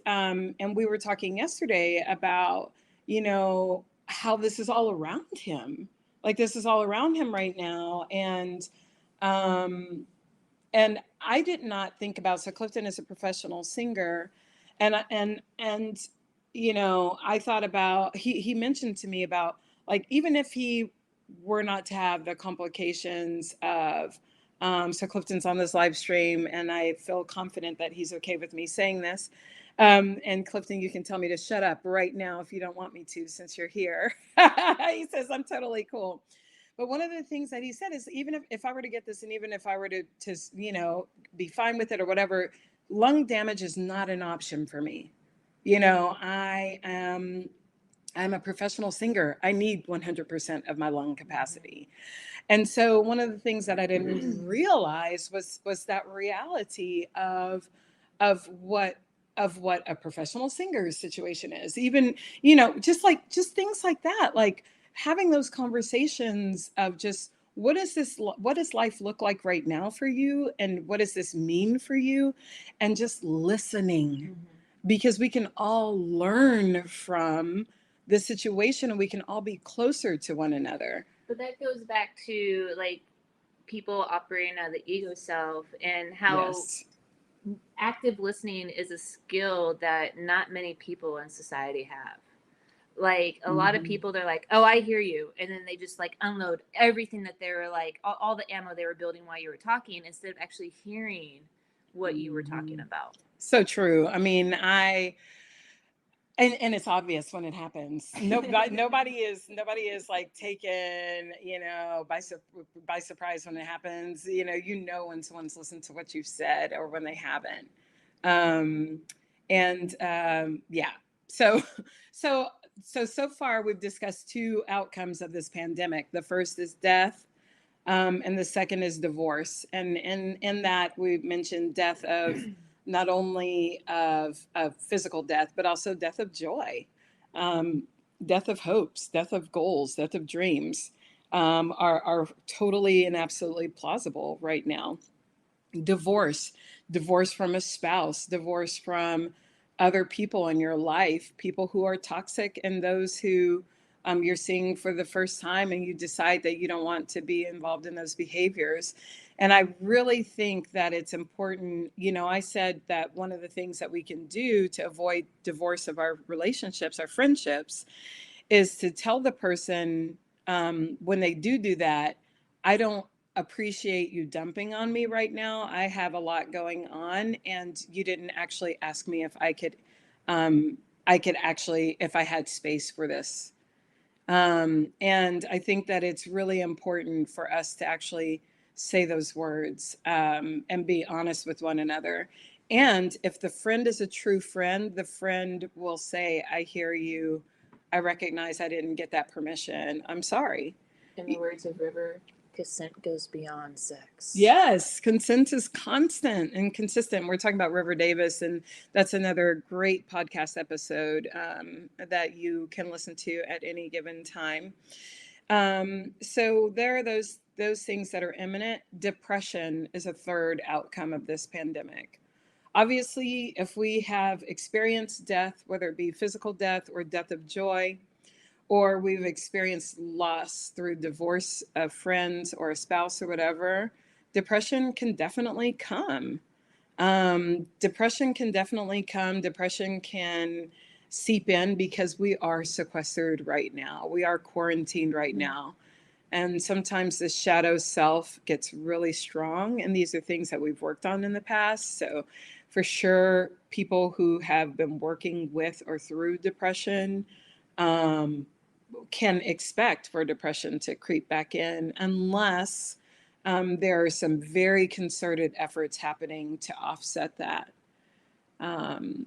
we were talking yesterday about, how this is all around him. Like, this is all around him right now, um, and I did not think about, so Clifton is a professional singer, and I thought about, he mentioned to me about, like, even if he were not to have the complications of, so Clifton's on this live stream, and I feel confident that he's okay with me saying this. And Clifton, you can tell me to shut up right now if you don't want me to, since you're here. He says I'm totally cool. But one of the things that he said is, even if I were to get this, and even if I were to be fine with it or whatever, lung damage is not an option for me. I'm a professional singer. I need 100% of my lung capacity. And so one of the things that I didn't realize was that reality of of what a professional singer's situation is. Even, just things like that, like having those conversations of just what does life look like right now for you, and what does this mean for you, and just listening, because we can all learn from the situation, and we can all be closer to one another. But that goes back to like people operating out of the ego self and how Yes. active listening is a skill that not many people in society have. Like a lot of Mhm. people, they're like, "Oh, I hear you," and then they just like unload everything that they were like, all the ammo they were building while you were talking, instead of actually hearing what you were talking Mhm. about. So true. I mean, and it's obvious when it happens. Nobody is like taken, by surprise when it happens. When someone's listened to what you've said or when they haven't. Um, and Yeah. So, so, so far we've discussed two outcomes of this pandemic. The first is death, and the second is divorce. And in that, we mentioned death of not only of physical death, but also death of joy, um, death of hopes, death of goals, death of dreams, are totally and absolutely plausible right now. Divorce, divorce from a spouse, divorce from other people in your life, people who are toxic, and those who you're seeing for the first time, and you decide that you don't want to be involved in those behaviors. And I really think that it's important. I said that one of the things that we can do to avoid divorce of our relationships, our friendships, is to tell the person, when they do that, I don't appreciate you dumping on me right now. I have a lot going on, and you didn't actually ask me if I could actually, if I had space for this. And I think that it's really important for us to actually say those words, and be honest with one another. And if the friend is a true friend, the friend will say, I hear you. I recognize I didn't get that permission. I'm sorry. In the words of River, consent goes beyond sex. Yes, consent is constant and consistent. We're talking about River Davis, and that's another great podcast episode, that you can listen to at any given time. So there are those things that are imminent. Depression is a third outcome of this pandemic. Obviously, if we have experienced death, whether it be physical death or death of joy, or we've experienced loss through divorce of friends or a spouse or whatever, depression can definitely come. Depression can definitely come. Depression can seep in because we are sequestered right now. We are quarantined right now. And sometimes the shadow self gets really strong. And these are things that we've worked on in the past. So, for sure, people who have been working with or through depression, um, can expect for depression to creep back in, unless there are some very concerted efforts happening to offset that. Um,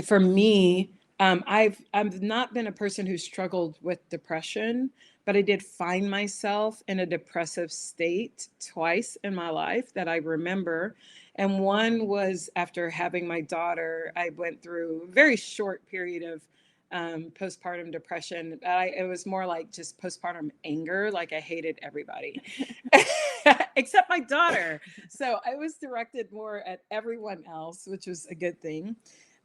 for me, I've not been a person who struggled with depression, but I did find myself in a depressive state twice in my life that I remember. And one was after having my daughter. I went through a very short period of postpartum depression. It was more like just postpartum anger, like I hated everybody except my daughter. So I was directed more at everyone else, which was a good thing.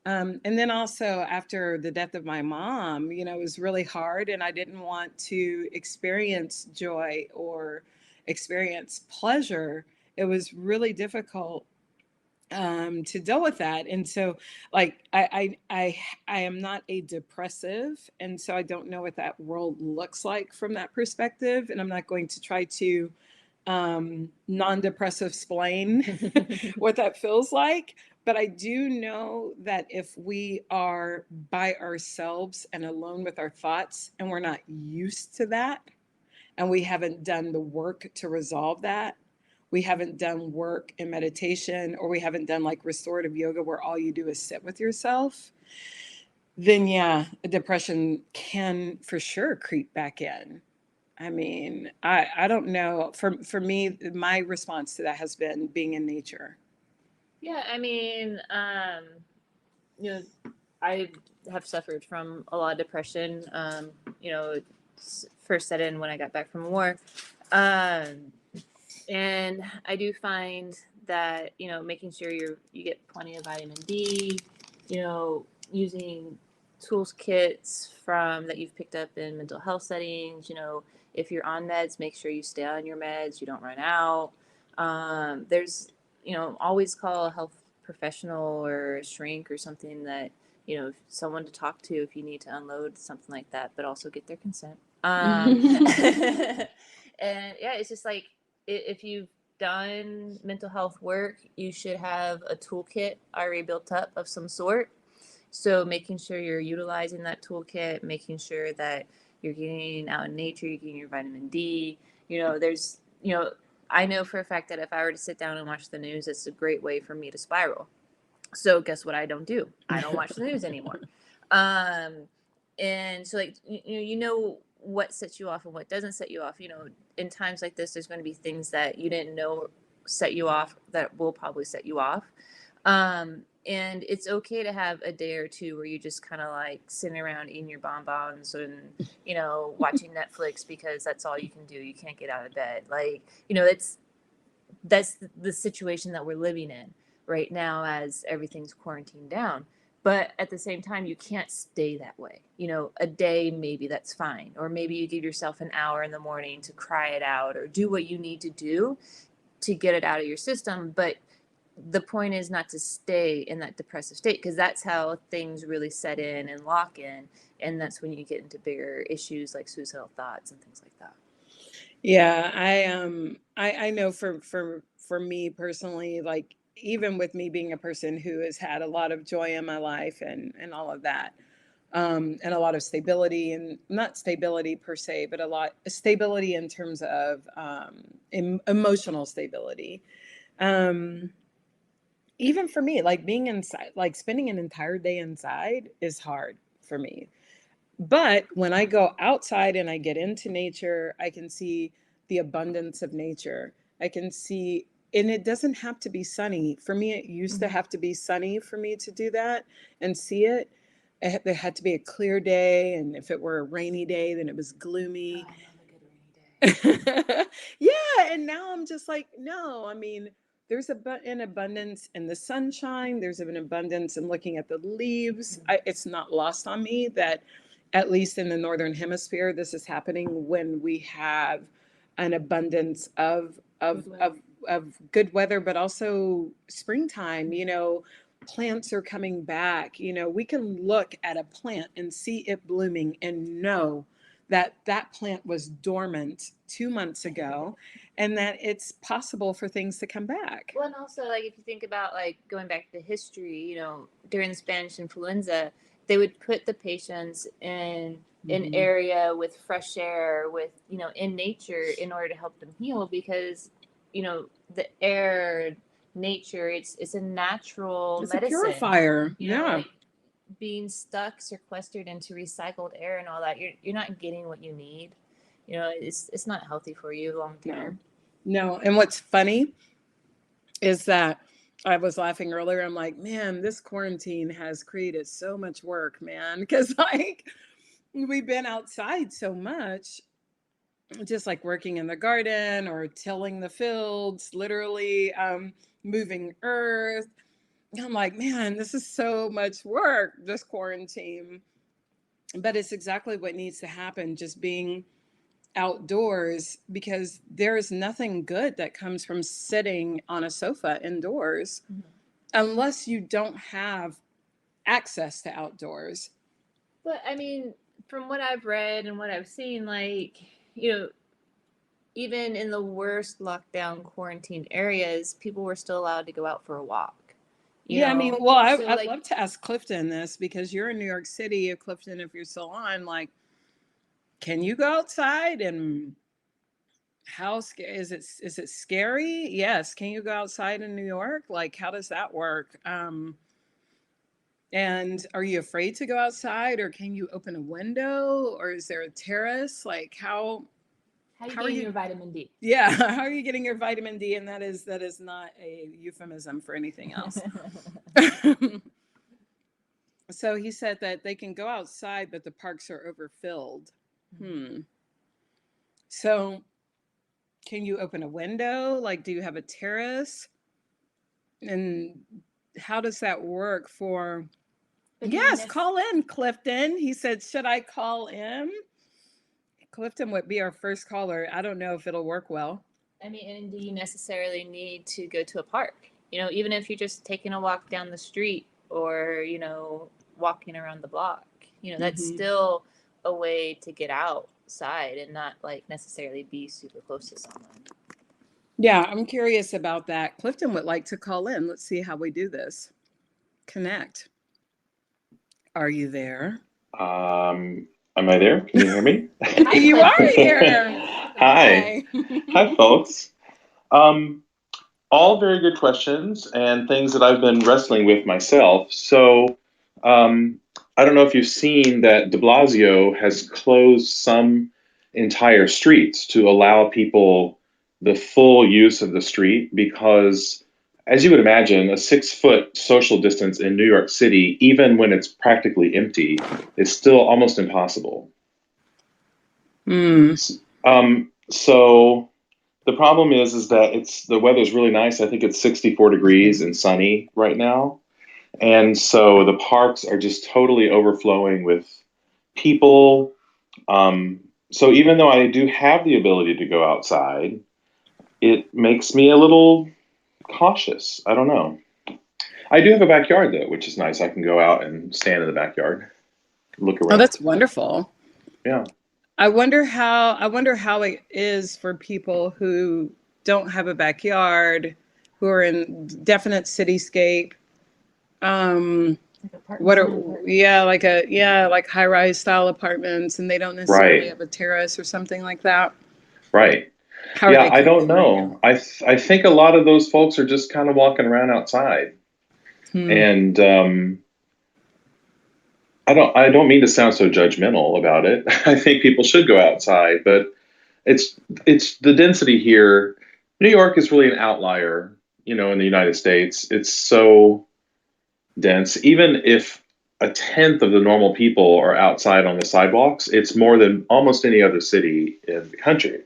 And then also after the death of my mom, it was really hard, and I didn't want to experience joy or experience pleasure. It was really difficult to deal with that. And so, like, I am not a depressive, and so I don't know what that world looks like from that perspective. And I'm not going to try to non-depressive splain what that feels like. But I do know that if we are by ourselves and alone with our thoughts, and we're not used to that, and we haven't done the work to resolve that, we haven't done work in meditation, or we haven't done like restorative yoga where all you do is sit with yourself, then yeah, depression can for sure creep back in. I mean, I don't know. For me, my response to that has been being in nature. Yeah, I mean, you know, I have suffered from a lot of depression. You know, first set in when I got back from war. Um, and I do find that, making sure you get plenty of vitamin D, using tools kits from that you've picked up in mental health settings. If you're on meds, make sure you stay on your meds, you don't run out. There's, always call a health professional or a shrink or something that, someone to talk to if you need to unload something like that, but also get their consent. And yeah, it's just like, if you've done mental health work, you should have a toolkit already built up of some sort. So making sure you're utilizing that toolkit, making sure that you're getting out in nature, you're getting your vitamin D. There's, I know for a fact that if I were to sit down and watch the news, it's a great way for me to spiral. So guess what I don't do? I don't watch the news anymore. Um, and so like what sets you off and what doesn't set you off. In times like this, there's going to be things that you didn't know set you off that will probably set you off. And it's okay to have a day or two where you just kind of like sitting around eating your bonbons and watching Netflix because that's all you can do. You can't get out of bed. Like that's the situation that we're living in right now as everything's quarantined down. But at the same time, you can't stay that way. A day, maybe that's fine. Or maybe you give yourself an hour in the morning to cry it out or do what you need to do to get it out of your system. But the point is not to stay in that depressive state, because that's how things really set in and lock in. And that's when you get into bigger issues like suicidal thoughts and things like that. Yeah, I know for me personally, like even with me being a person who has had a lot of joy in my life and all of that, and a lot of stability, and not stability per se, but a lot stability in terms of emotional stability. Um, Even for me, like being inside, like spending an entire day inside is hard for me. But when I go outside and I get into nature, I can see the abundance of nature. I can see, and it doesn't have to be sunny. For me, it used to Mm-hmm. have to be sunny for me to do that and see it. There had to be a clear day. And if it were a rainy day, then it was Oh, gloomy. I love a good rainy day. Yeah. And now I'm just like, no, I mean, there's an abundance in the sunshine. There's an abundance in looking at the leaves. It's not lost on me that, at least in the northern hemisphere, this is happening when we have an abundance Good weather. of good weather, but also springtime. Plants are coming back. We can look at a plant and see it blooming and know that that plant was dormant 2 months ago, and that it's possible for things to come back. Well, and also, like, if you think about, like, going back to history, during the Spanish influenza, they would put the patients in an Mhm. area with fresh air, with, in nature in order to help them heal because, the air, nature, it's a natural It's a medicine. purifier. Yeah. Like being stuck, sequestered into recycled air and all that, you're not getting what you need. It's not healthy for you long No. term. No. And what's funny is that I was laughing earlier. I'm like, man, this quarantine has created so much work, man. Because, like, we've been outside so much, just like working in the garden or tilling the fields, literally moving earth. I'm like, man, this is so much work, this quarantine. But it's exactly what needs to happen, just being outdoors, because there's nothing good that comes from sitting on a sofa indoors Mm-hmm. unless you don't have access to outdoors. But I mean, from what I've read and what I've seen, like, you know, even in the worst lockdown quarantine areas, people were still allowed to go out for a walk, Yeah, I mean, well, So, I'd like, love to ask Clifton this, because you're in New York City. Clifton, if you're still on, like, can you go outside, and how is it scary? Yes. Can you go outside in New York? Like, how does that work? And are you afraid to go outside, or can you open a window, or is there a terrace? Like, how? How are you How are getting you? your vitamin D? Yeah, how are you getting your vitamin D? And that is not a euphemism for anything else. So he said that they can go outside, but the parks are overfilled. Hmm. So can you open a window? Like, do you have a terrace? And how does that work for? Yes, call in, Clifton. He said, should I call in? Clifton would be our first caller. I don't know if it'll work well. I mean, and do you necessarily need to go to a park? You know, even if you're just taking a walk down the street or, you know, walking around the block, you know, that's still a way to get outside and not like necessarily be super close to someone. Yeah, I'm curious about that. Clifton would like to call in. Let's see how we do this. Connect. Are you there? Am I there? Can you hear me? You are here. Hi. Hi, folks. Um, all very good questions and things that I've been wrestling with myself. So, I don't know if you've seen that de Blasio has closed some entire streets to allow people the full use of the street because, as you would imagine, a 6 foot social distance in New York City, even when it's practically empty, is still almost impossible. So the problem is that the weather's really nice. I think it's 64 degrees and sunny right now. And so the parks are just totally overflowing with people. So even though I do have the ability to go outside, it makes me a little cautious. I don't know. I do have a backyard though, which is nice. I can go out and stand in the backyard, look around. Oh, that's wonderful. Yeah. I wonder how it is for people who don't have a backyard, who are in definite cityscape. What are like high-rise style apartments, and they don't necessarily have a terrace or something like that. Right. How are they I don't coping right know. now? I think a lot of those folks are just kind of walking around outside. And I don't mean to sound so judgmental about it. I think people should go outside, but it's the density here. New York is really an outlier, in the United States. It's so dense. Even if a tenth of the normal people are outside on the sidewalks, it's more than almost any other city in the country.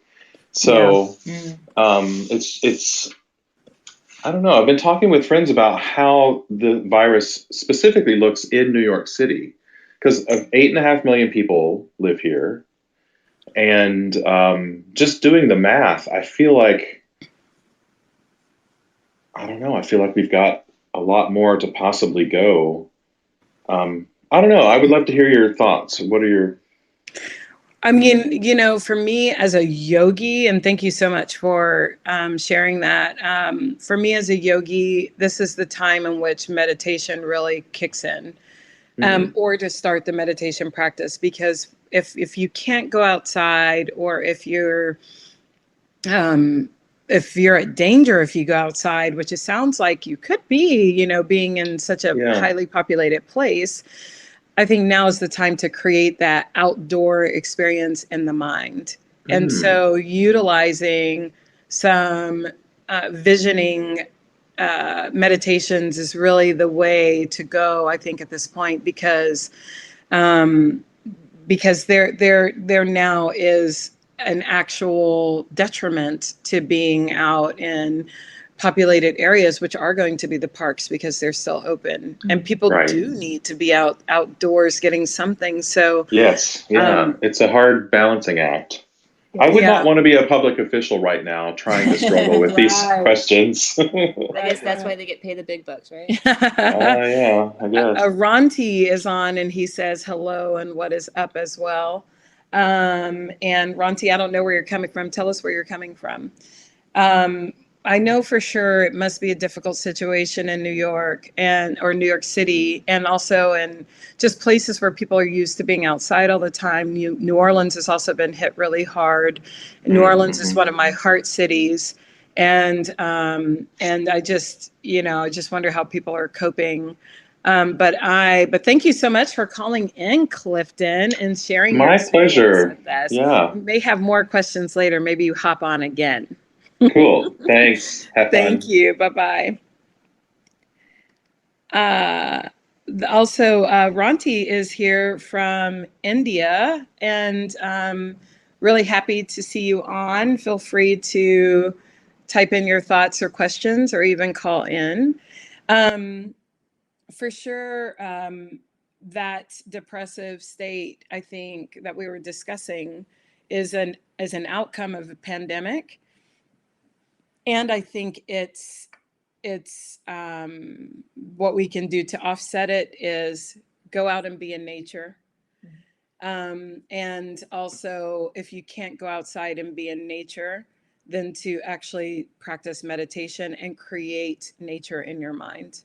So it's I don't know. I've been talking with friends about how the virus specifically looks in New York City because 8.5 million people live here. And just doing the math, I feel like, I don't know, I feel like we've got a lot more to possibly go. I don't know. I would love to hear your thoughts. What are your... I mean, for me as a yogi, and thank you so much for sharing that. For me as a yogi, this is the time in which meditation really kicks in, or to start the meditation practice. Because if you can't go outside, or if you're at danger if you go outside, which it sounds like you could be, being in such a highly populated place, I think now is the time to create that outdoor experience in the mind. And so utilizing some visioning meditations is really the way to go, I think, at this point, because there now is an actual detriment to being out in populated areas, which are going to be the parks because they're still open, and people do need to be outdoors getting something. So yes, it's a hard balancing act. I would not want to be a public official right now trying to struggle with these questions. I guess that's why they get paid the big bucks, right? Yeah, I guess. Ronti is on, and he says hello and what is up as well. And Ronti, I don't know where you're coming from. Tell us where you're coming from. I know for sure it must be a difficult situation in New York or New York City, and also in just places where people are used to being outside all the time. New Orleans has also been hit really hard. New Orleans is one of my heart cities, and I just wonder how people are coping But thank you so much for calling in, Clifton, and sharing your My experience pleasure. with us. Yeah. We may have more questions later. Maybe you hop on again. Cool. Thanks. Have Thank fun. you. Bye-bye. Uh, also, Ronti is here from India, and really happy to see you on. Feel free to type in your thoughts or questions, or even call in. Um, for sure, that depressive state, I think, that we were discussing is an outcome of a pandemic, and I think it's what we can do to offset it is go out and be in nature. And also, if you can't go outside and be in nature, then to actually practice meditation and create nature in your mind.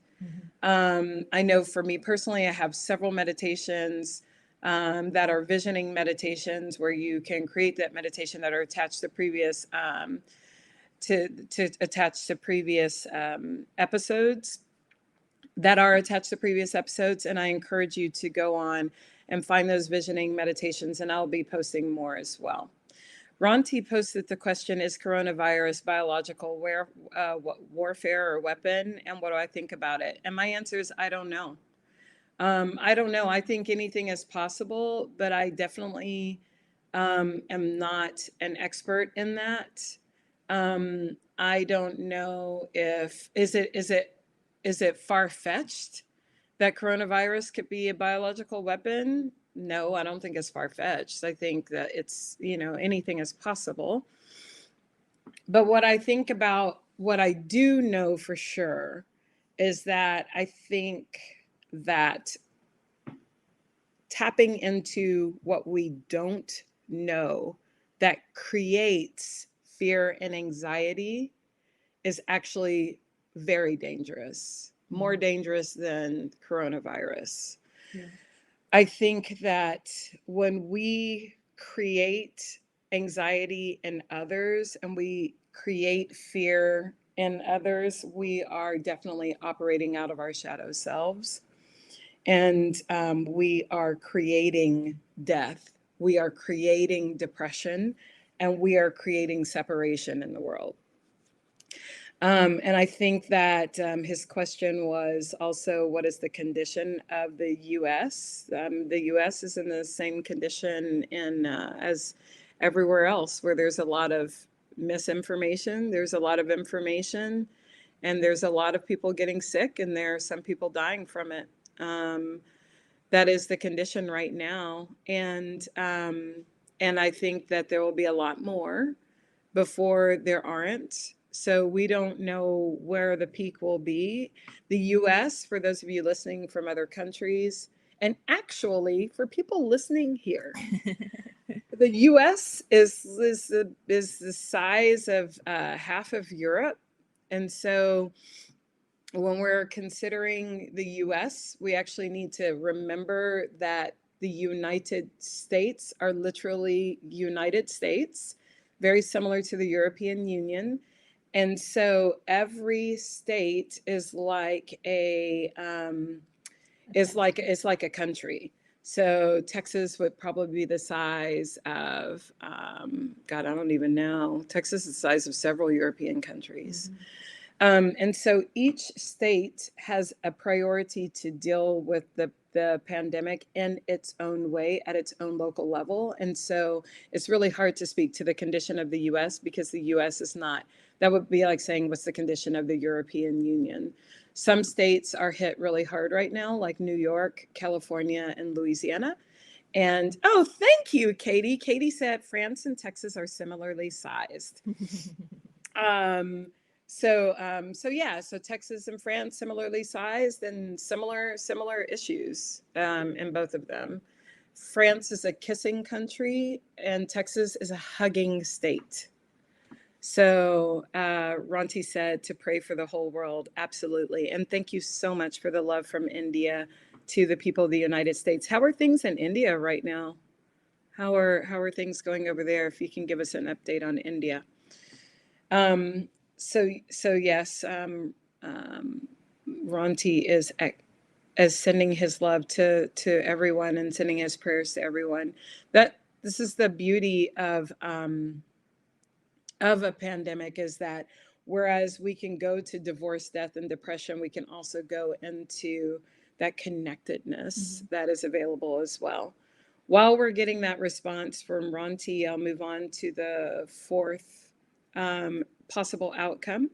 I know for me personally, I have several meditations that are visioning meditations where you can create that meditation that are attached to previous to attach to previous episodes that are attached to previous episodes. And I encourage you to go on and find those visioning meditations, and I'll be posting more as well. Ronti posted the question, is coronavirus biological warfare or weapon? And what do I think about it? And my answer is, I don't know. I don't know. I think anything is possible, but I definitely am not an expert in that. I don't know if is it far-fetched that coronavirus could be a biological weapon? No, I don't think it's far-fetched. I think that it's, anything is possible. But what I think about what I do know for sure is that I think that tapping into what we don't know that creates fear and anxiety is actually very dangerous, more dangerous than coronavirus. Yeah. I think that when we create anxiety in others and we create fear in others, we are definitely operating out of our shadow selves. And we are creating death, we are creating depression, and we are creating separation in the world. And I think that his question was also, what is the condition of the U.S.? The U.S. is in the same condition as everywhere else, where there's a lot of misinformation, there's a lot of information, and there's a lot of people getting sick, and there are some people dying from it. That is the condition right now, and I think that there will be a lot more before there aren't. So we don't know where the peak will be. The US, for those of you listening from other countries, and actually for people listening here, the US is the size of half of Europe. And so when we're considering the US, we actually need to remember that the United States are literally United States, very similar to the European Union. And so every state is like a country. So Texas would probably be the size of God, I don't even know. Texas is the size of several European countries. And so each state has a priority to deal with the pandemic in its own way at its own local level. And so it's really hard to speak to the condition of the US because the US is not, that would be like saying, what's the condition of the European Union? Some states are hit really hard right now, like New York, California, and Louisiana. And oh, thank you, Katie. Katie said France and Texas are similarly sized. So yeah, so Texas and France similarly sized and similar issues in both of them. France is a kissing country and Texas is a hugging state. So Ronti said to pray for the whole world. Absolutely. And thank you so much for the love from India to the people of the United States. How are things in India right now? How are things going over there? If you can give us an update on India. So yes, Ronti is as sending his love to everyone and sending his prayers to everyone. That this is the beauty of a pandemic, is that whereas we can go to divorce, death, and depression, we can also go into that connectedness that is available as well. While we're getting that response from Ron T, I'll move on to the fourth possible outcome,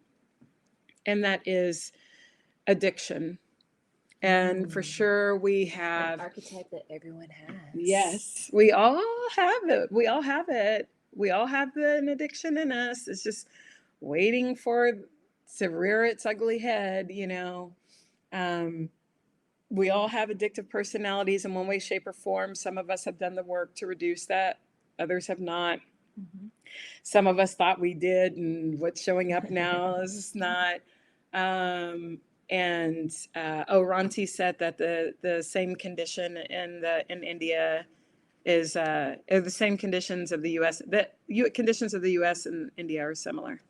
and that is addiction. And for sure, we An have archetype that everyone has. yes, we all have it. We all have it. We all have an addiction in us. It's just waiting for to rear its ugly head, you know. Um, we all have addictive personalities in one way, shape, or form. Some of us have done the work to reduce that, others have not. Some of us thought we did, and what's showing up now is not. And Ranti said that the same condition in India is are the same conditions of the U.S. Conditions of the U.S. and India are similar.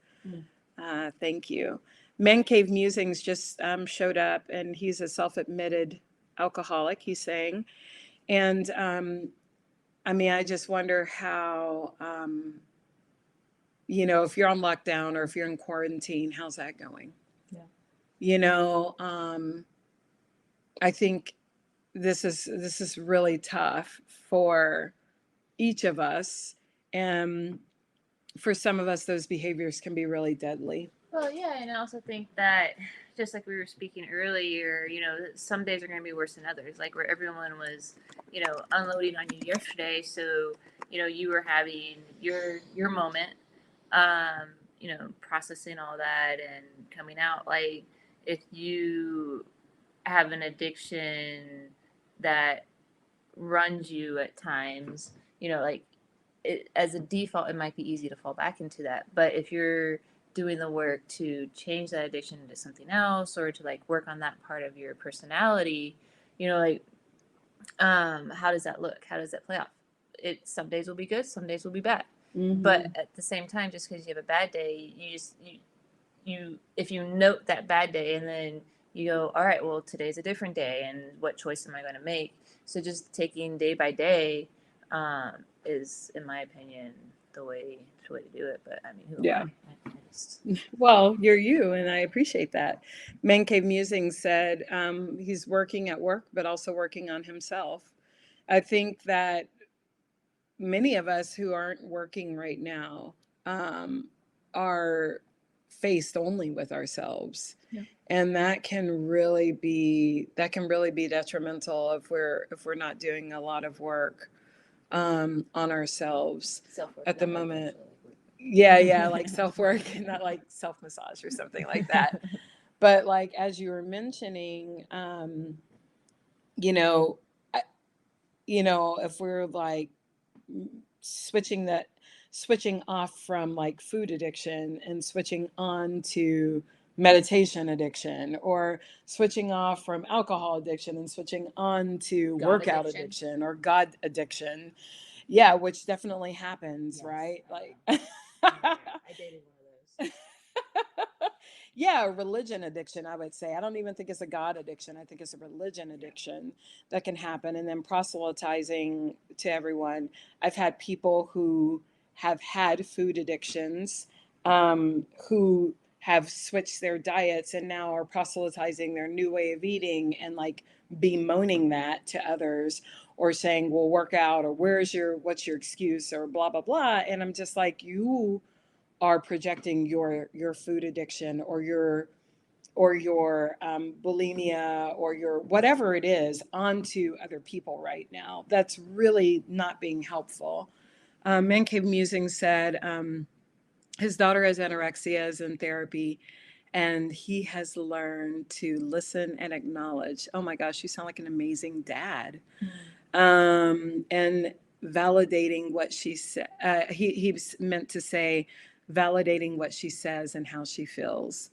Thank you. Man Cave Musings just showed up, and he's a self-admitted alcoholic, he's saying. And I mean, I just wonder how, you know, if you're on lockdown or if you're in quarantine, how's that going? Yeah. You know, I think this is really tough for each of us, and for some of us, those behaviors can be really deadly. Well, yeah, and I also think that just like we were speaking earlier, you know, some days are going to be worse than others. Like where everyone was, you know, unloading on you yesterday, so you know you were having your moment, you know, processing all that and coming out. Like if you have an addiction that runs you at times, you know, like as a default, it might be easy to fall back into that. But if you're doing the work to change that addiction into something else, or to like work on that part of your personality, you know, like how does that look? How does that play out? Some days will be good, some days will be bad. But at the same time, just because you have a bad day, you if you note that bad day and then you go, all right, well, today's a different day, and what choice am I going to make? So just taking day by day is, in my opinion, the way to do it. But I mean, who am I? Well, you're you, and I appreciate that. Man Cave Musing said he's working at work, but also working on himself. I think that many of us who aren't working right now are faced only with ourselves. Yeah. And that can really be detrimental if we're not doing a lot of work on ourselves at the moment. Yeah, like self-work, not like self-massage or something like that. But like as you were mentioning, you know, if we're like switching off from like food addiction and switching on to meditation addiction, or switching off from alcohol addiction and switching on to God workout addiction or God addiction. Yeah, which definitely happens, yes. Right? Like I dated one of those. Yeah, religion addiction, I would say. I don't even think it's a God addiction. I think it's a religion addiction that can happen. And then proselytizing to everyone. I've had people who have had food addictions, who have switched their diets and now are proselytizing their new way of eating and like bemoaning that to others, or saying, well, work out, or what's your excuse, or blah, blah, blah. And I'm just like, you are projecting your food addiction or your bulimia or your whatever it is onto other people right now. That's really not being helpful. Man Cave Musing said his daughter has anorexia, is in therapy, and he has learned to listen and acknowledge. Oh my gosh, you sound like an amazing dad. And validating what she said. He's meant to say, validating what she says and how she feels.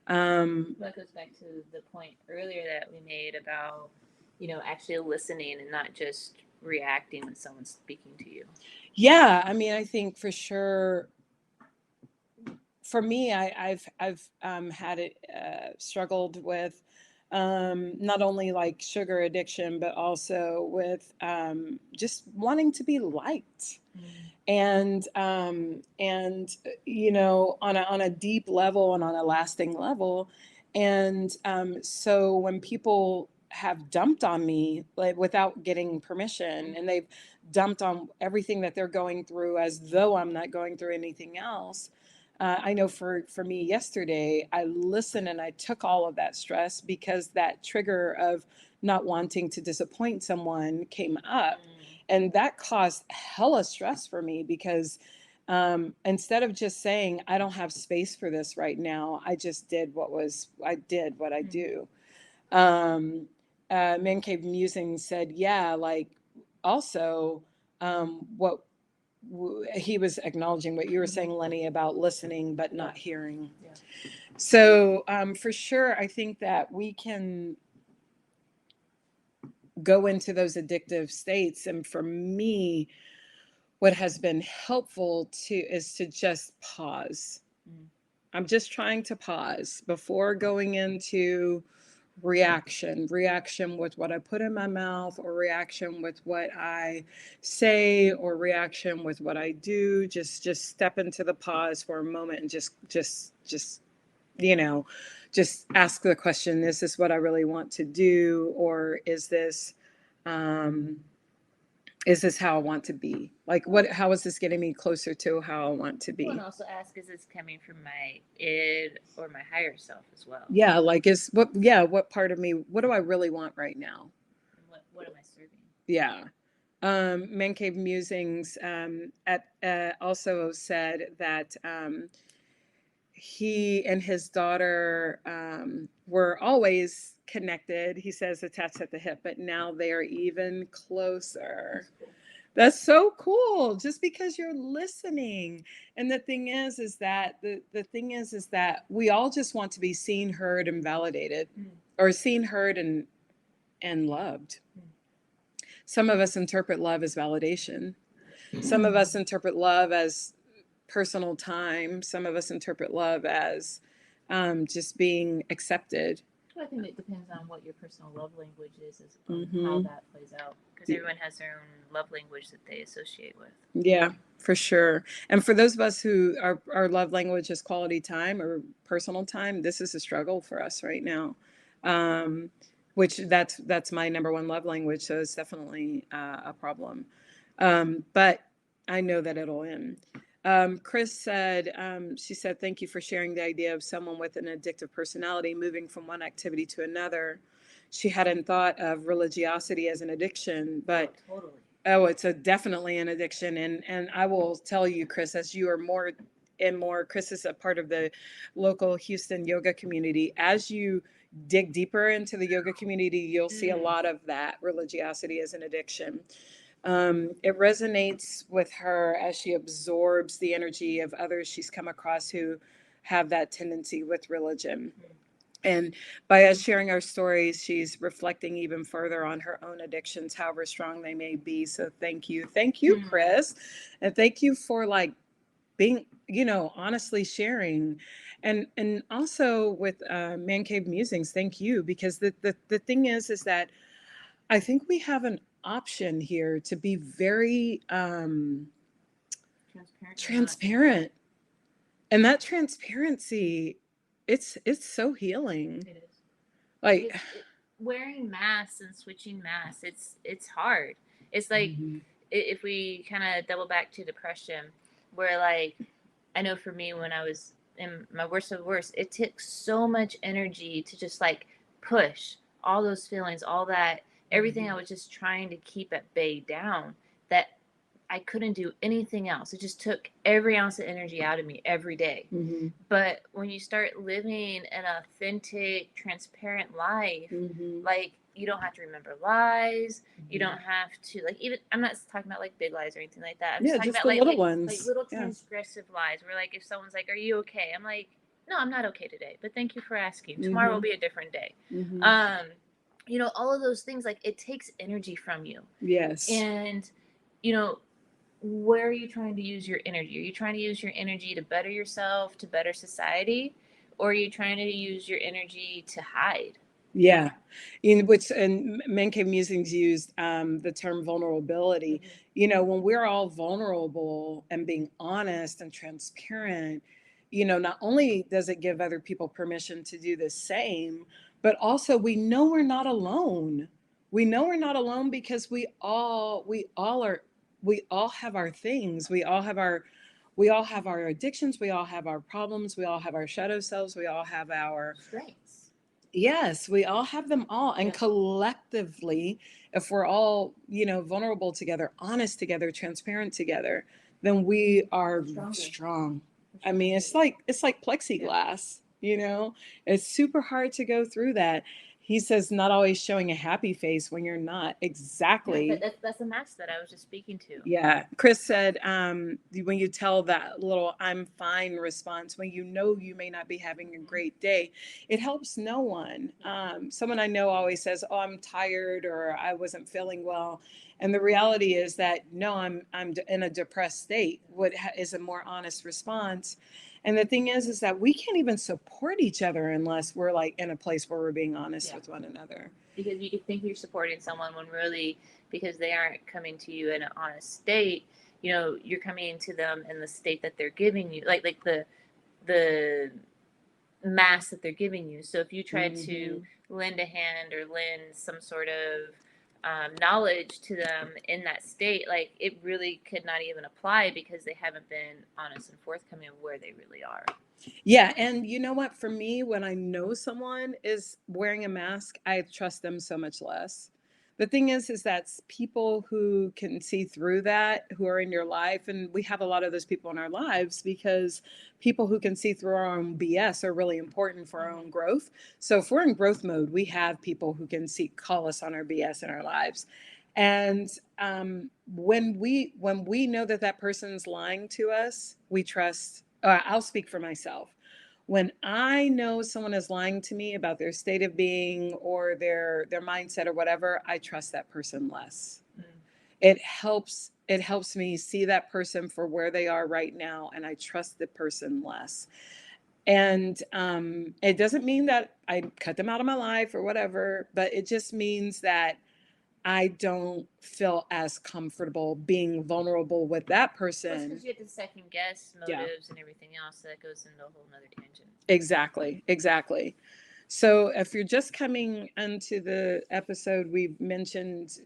That goes back to the point earlier that we made about, you know, actually listening and not just reacting when someone's speaking to you. Yeah, I mean, I think for sure. For me, I've had it struggled with not only like sugar addiction, but also with just wanting to be liked. And you know, on a deep level and on a lasting level. And so when people have dumped on me like without getting permission, and they've dumped on everything that they're going through as though I'm not going through anything else. I know for me yesterday, I listened and I took all of that stress because that trigger of not wanting to disappoint someone came up. And that caused hella stress for me because instead of just saying, I don't have space for this right now, I just I did what I do. Um, Man Cave Musing said, yeah, like also what he was acknowledging what you were saying, Lenny, about listening but not hearing. Yeah. So for sure, I think that we can go into those addictive states. And for me, what has been helpful is to just pause. I'm just trying to pause before going into reaction with what I put in my mouth, or reaction with what I say, or reaction with what I do. Just step into the pause for a moment and just you know, just ask the question, is this what I really want to do, or um is this how I want to be? Like, how is this getting me closer to how I want to be? And also ask, is this coming from my id or my higher self as well? Yeah, like what part of me, what do I really want right now? And what am I serving? Yeah. Man Cave Musings also said that he and his daughter were always connected. He says attached at the hip, but now they are even closer. That's so cool. Just because you're listening. And the thing is that the thing is that we all just want to be seen, heard, and validated, or seen, heard, and loved. Some of us interpret love as validation. Some of us interpret love as personal time. Some of us interpret love as just being accepted. Well, I think it depends on what your personal love language is how that plays out. Because everyone has their own love language that they associate with. Yeah, for sure. And for those of us who our love language is quality time or personal time, this is a struggle for us right now. Which that's my number one love language, so it's definitely a problem. But I know that it'll end. Chris said, she said, thank you for sharing the idea of someone with an addictive personality moving from one activity to another. She hadn't thought of religiosity as an addiction, but Totally. Oh, it's definitely an addiction. And I will tell you, Chris, as you are more and more, Chris is a part of the local Houston yoga community. As you dig deeper into the yoga community, you'll see a lot of that religiosity as an addiction. It resonates with her as she absorbs the energy of others she's come across who have that tendency with religion. And by us sharing our stories, she's reflecting even further on her own addictions, however strong they may be. So thank you. Thank you, Chris. And thank you for like being, honestly sharing. And also with Man Cave Musings, thank you. Because the thing is that I think we have an option here to be very transparent. And that transparency, it's so healing. It is. Like wearing masks and switching masks, it's hard. It's like if we kind of double back to depression, where like I know for me when I was in my worst of the worst, it took so much energy to just like push all those feelings, all that everything I was just trying to keep at bay down, that I couldn't do anything else. It just took every ounce of energy out of me every day. But when you start living an authentic, transparent life, like you don't have to remember lies. You don't have to like even. I'm not talking about like big lies or anything like that. I'm just talking about the little ones, like little transgressive lies. Where like if someone's like, "Are you okay?" I'm like, "No, I'm not okay today, but thank you for asking. Tomorrow will be a different day." All of those things, like it takes energy from you. Yes. And where are you trying to use your energy? Are you trying to use your energy to better yourself, to better society? Or are you trying to use your energy to hide? Yeah. In which, and Man Cave Musings used the term vulnerability. Mhm. You know, when we're all vulnerable and being honest and transparent, you know, not only does it give other people permission to do the same, but also we know we're not alone. We know we're not alone because we all have our things. We all have our addictions, we all have our problems, we all have our shadow selves, we all have our Strengths. yes, we all have them all. And Yeah. collectively, if we're all, you know, vulnerable together, honest together, transparent together, then we are Stronger. strong. For I sure. mean, it's like plexiglass, you know? It's super hard to go through that. He says not always showing a happy face when you're not. Yeah, Exactly. that's a mask that I was just speaking to. Yeah. Chris said, when you tell that little I'm fine response, when you know you may not be having a great day, it helps no one. Someone I know always says, oh, I'm tired or I wasn't feeling well. And the reality is that no, I'm in a depressed state. What is a more honest response? And the thing is that we can't even support each other unless we're like in a place where we're being honest Yeah. with one another. Because you could think you're supporting someone when really, because they aren't coming to you in an honest state, you know, you're coming to them in the state that they're giving you, like the mass that they're giving you. So if you try to lend a hand or lend some sort of knowledge to them in that state, like it really could not even apply because they haven't been honest and forthcoming of where they really are. Yeah, and you know what? For me, when I know someone is wearing a mask, I trust them so much less. The thing is that people who can see through that, who are in your life, and we have a lot of those people in our lives because people who can see through our own BS are really important for our own growth. So if we're in growth mode, we have people who can call us on our BS in our lives. And when we know that that person's lying to us, we trust. I'll speak for myself. When I know someone is lying to me about their state of being or their mindset or whatever, I trust that person less. Mm. It helps me see that person for where they are right now, and I trust the person less. And it doesn't mean that I cut them out of my life or whatever, but it just means that I don't feel as comfortable being vulnerable with that person. Because you have to second guess Yeah. motives and everything else. That goes into a whole nother tangent. Exactly. Exactly. So if you're just coming into the episode, we've mentioned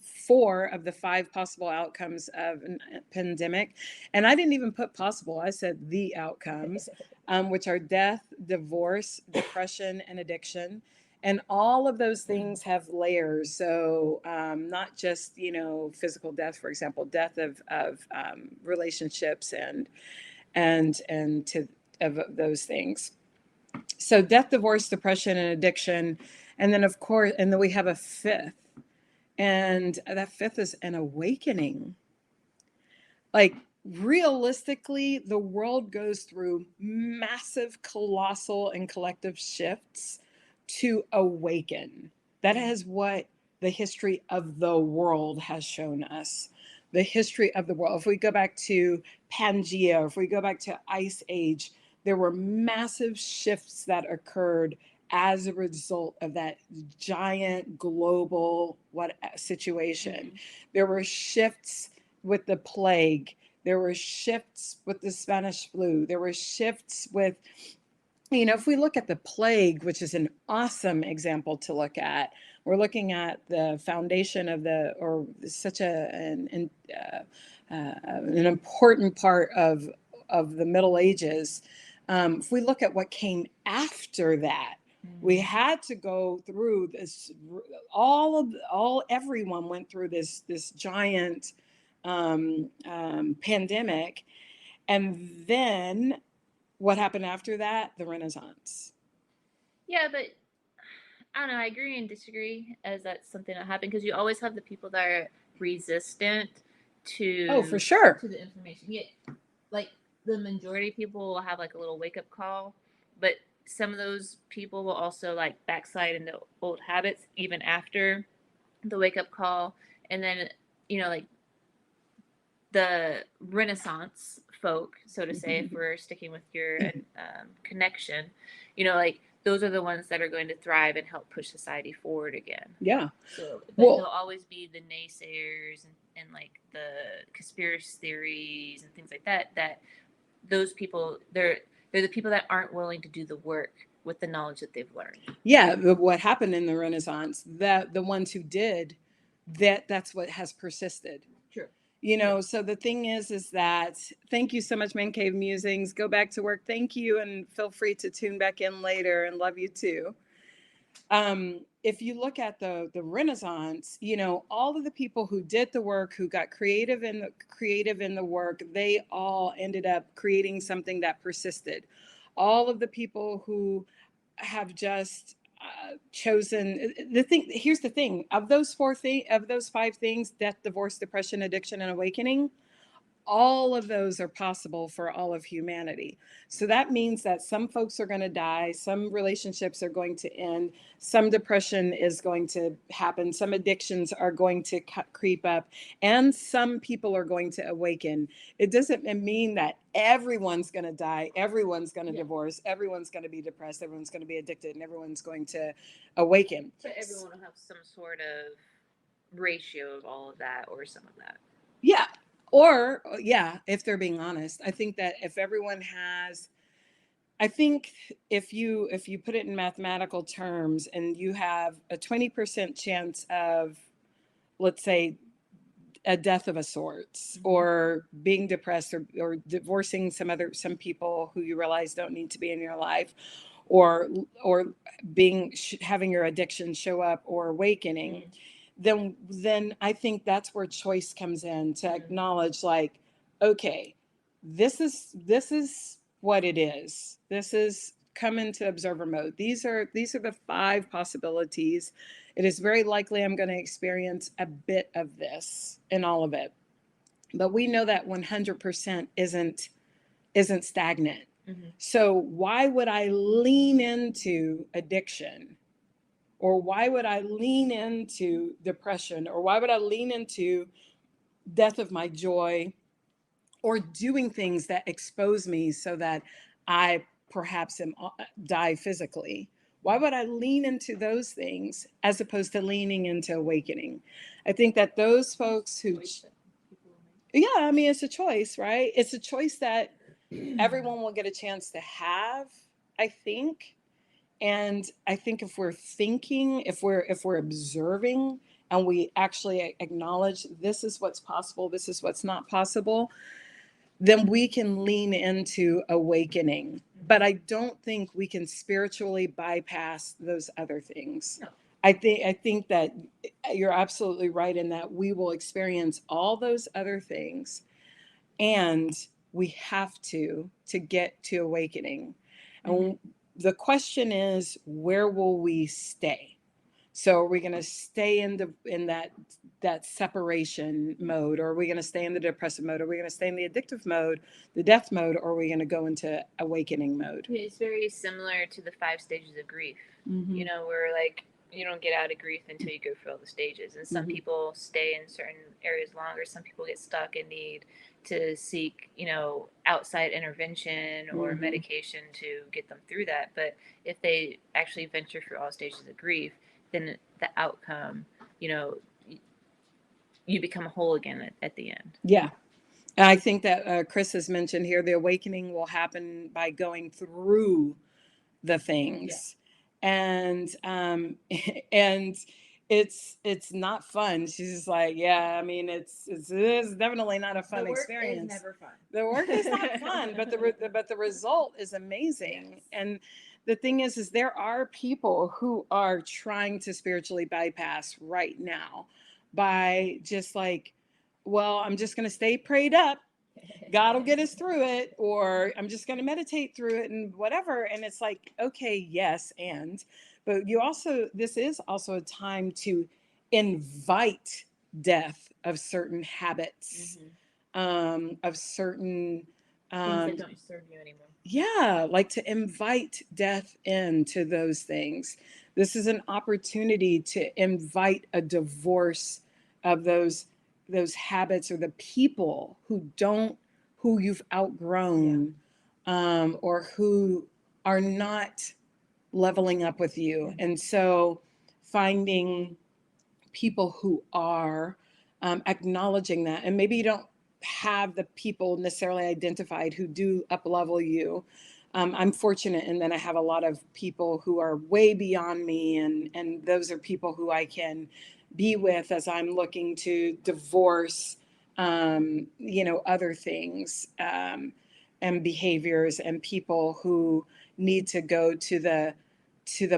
4 of the 5 possible outcomes of a pandemic. And I didn't even put possible, I said the outcomes, which are death, divorce, depression, and addiction. And all of those things have layers. So not just, you know, physical death, for example, death of relationships and to of those things. So death, divorce, depression, and addiction. And then of course, and then we have a 5th. And that 5th is an awakening. Like realistically, the world goes through massive, colossal, and collective shifts to awaken. That is what the history of the world has shown us. The history of the world. If we go back to Pangea, if we go back to Ice Age, there were massive shifts that occurred as a result of that giant global situation. Mm-hmm. There were shifts with the plague. There were shifts with the Spanish flu. There were shifts with, you know, if we look at the plague, which is an awesome example to look at, we're looking at the foundation of or such an important part of the Middle Ages. If we look at what came after that, we had to go through this. Everyone went through this giant pandemic, and then what happened after that? The Renaissance. Yeah, but I don't know. I agree and disagree as that's something that happened because you always have the people that are resistant to for sure to the information. Yeah, like the majority of people will have like a little wake up call, but some of those people will also like backslide into old habits even after the wake up call, and then you know like the Renaissance folk, so to say, if we're sticking with your connection, you know, like those are the ones that are going to thrive and help push society forward again. Yeah. So, but Well- there'll always be the naysayers and like the conspiracy theories and things like that. That those people, they're the people that aren't willing to do the work with the knowledge that they've learned. Yeah, what happened in the Renaissance, that the ones who did, that's what has persisted. True. You know, so the thing is that, thank you so much, Man Cave Musings. Go back to work. Thank you, and feel free to tune back in later, and love you too. If you look at the Renaissance, you know, all of the people who did the work, who got creative in the work, they all ended up creating something that persisted. All of the people who have just chosen the thing. Here's the thing: of those five things, death, divorce, depression, addiction, and awakening, all of those are possible for all of humanity. So that means that some folks are going to die, some relationships are going to end, some depression is going to happen, some addictions are going to creep up, and some people are going to awaken. It doesn't mean that everyone's going to die, everyone's going to divorce, everyone's going to be depressed, everyone's going to be addicted, and everyone's going to awaken. But everyone will have some sort of ratio of all of that or some of that. Yeah. Or, yeah, if they're being honest, I think that if everyone has, I think if you put it in mathematical terms and you have a 20% chance of, let's say, a death of a sorts, or being depressed, or divorcing some people who you realize don't need to be in your life, or having your addiction show up, or awakening, then I think that's where choice comes in, to acknowledge, like, okay, this is what it is. This is come into observer mode. These are the five possibilities. It is very likely I'm going to experience a bit of this in all of it. But we know that 100% isn't stagnant. So why would I lean into addiction? Or why would I lean into depression? Or why would I lean into death of my joy? Or doing things that expose me so that I perhaps die physically? Why would I lean into those things as opposed to leaning into awakening? I think that those folks who, yeah, I mean, it's a choice, right? It's a choice that everyone will get a chance to have, I think. And I think if we're thinking, if we're observing, and we actually acknowledge this is what's possible, this is what's not possible, then we can lean into awakening. But I don't think we can spiritually bypass those other things. No. I think that you're absolutely right in that we will experience all those other things, and we have to get to awakening. And the question is, where will we stay? So are we going to stay in that separation mode, or are we going to stay in the depressive mode? Are we going to stay in the addictive mode, the death mode, or are we going to go into awakening mode? It's very similar to the 5 stages of grief. You know, where like you don't get out of grief until you go through all the stages, and some people stay in certain areas longer. Some people get stuck and need to seek, you know, outside intervention or medication to get them through that. But if they actually venture through all stages of grief, then the outcome, you know, you become whole again at the end. Yeah. I think that Chris has mentioned here, the awakening will happen by going through the things. And it's not fun. She's just like, yeah, I mean, it's definitely not a fun experience. The work is never fun. The work is not fun, but the result is amazing. Yes. And the thing is there are people who are trying to spiritually bypass right now by just like, well, I'm just going to stay prayed up. God will get us through it, or I'm just going to meditate through it and whatever. And it's like, okay, yes. But this is also a time to invite death of certain habits, of certain things that don't serve you anymore. Yeah, like to invite death into those things. This is an opportunity to invite a divorce of those habits, or the people who you've outgrown, or who are not leveling up with you. And so finding people who are acknowledging that, and maybe you don't have the people necessarily identified who do up level you. I'm fortunate in that I have a lot of people who are way beyond me, and those are people who I can be with as I'm looking to divorce, other things, and behaviors, and people who need to go to the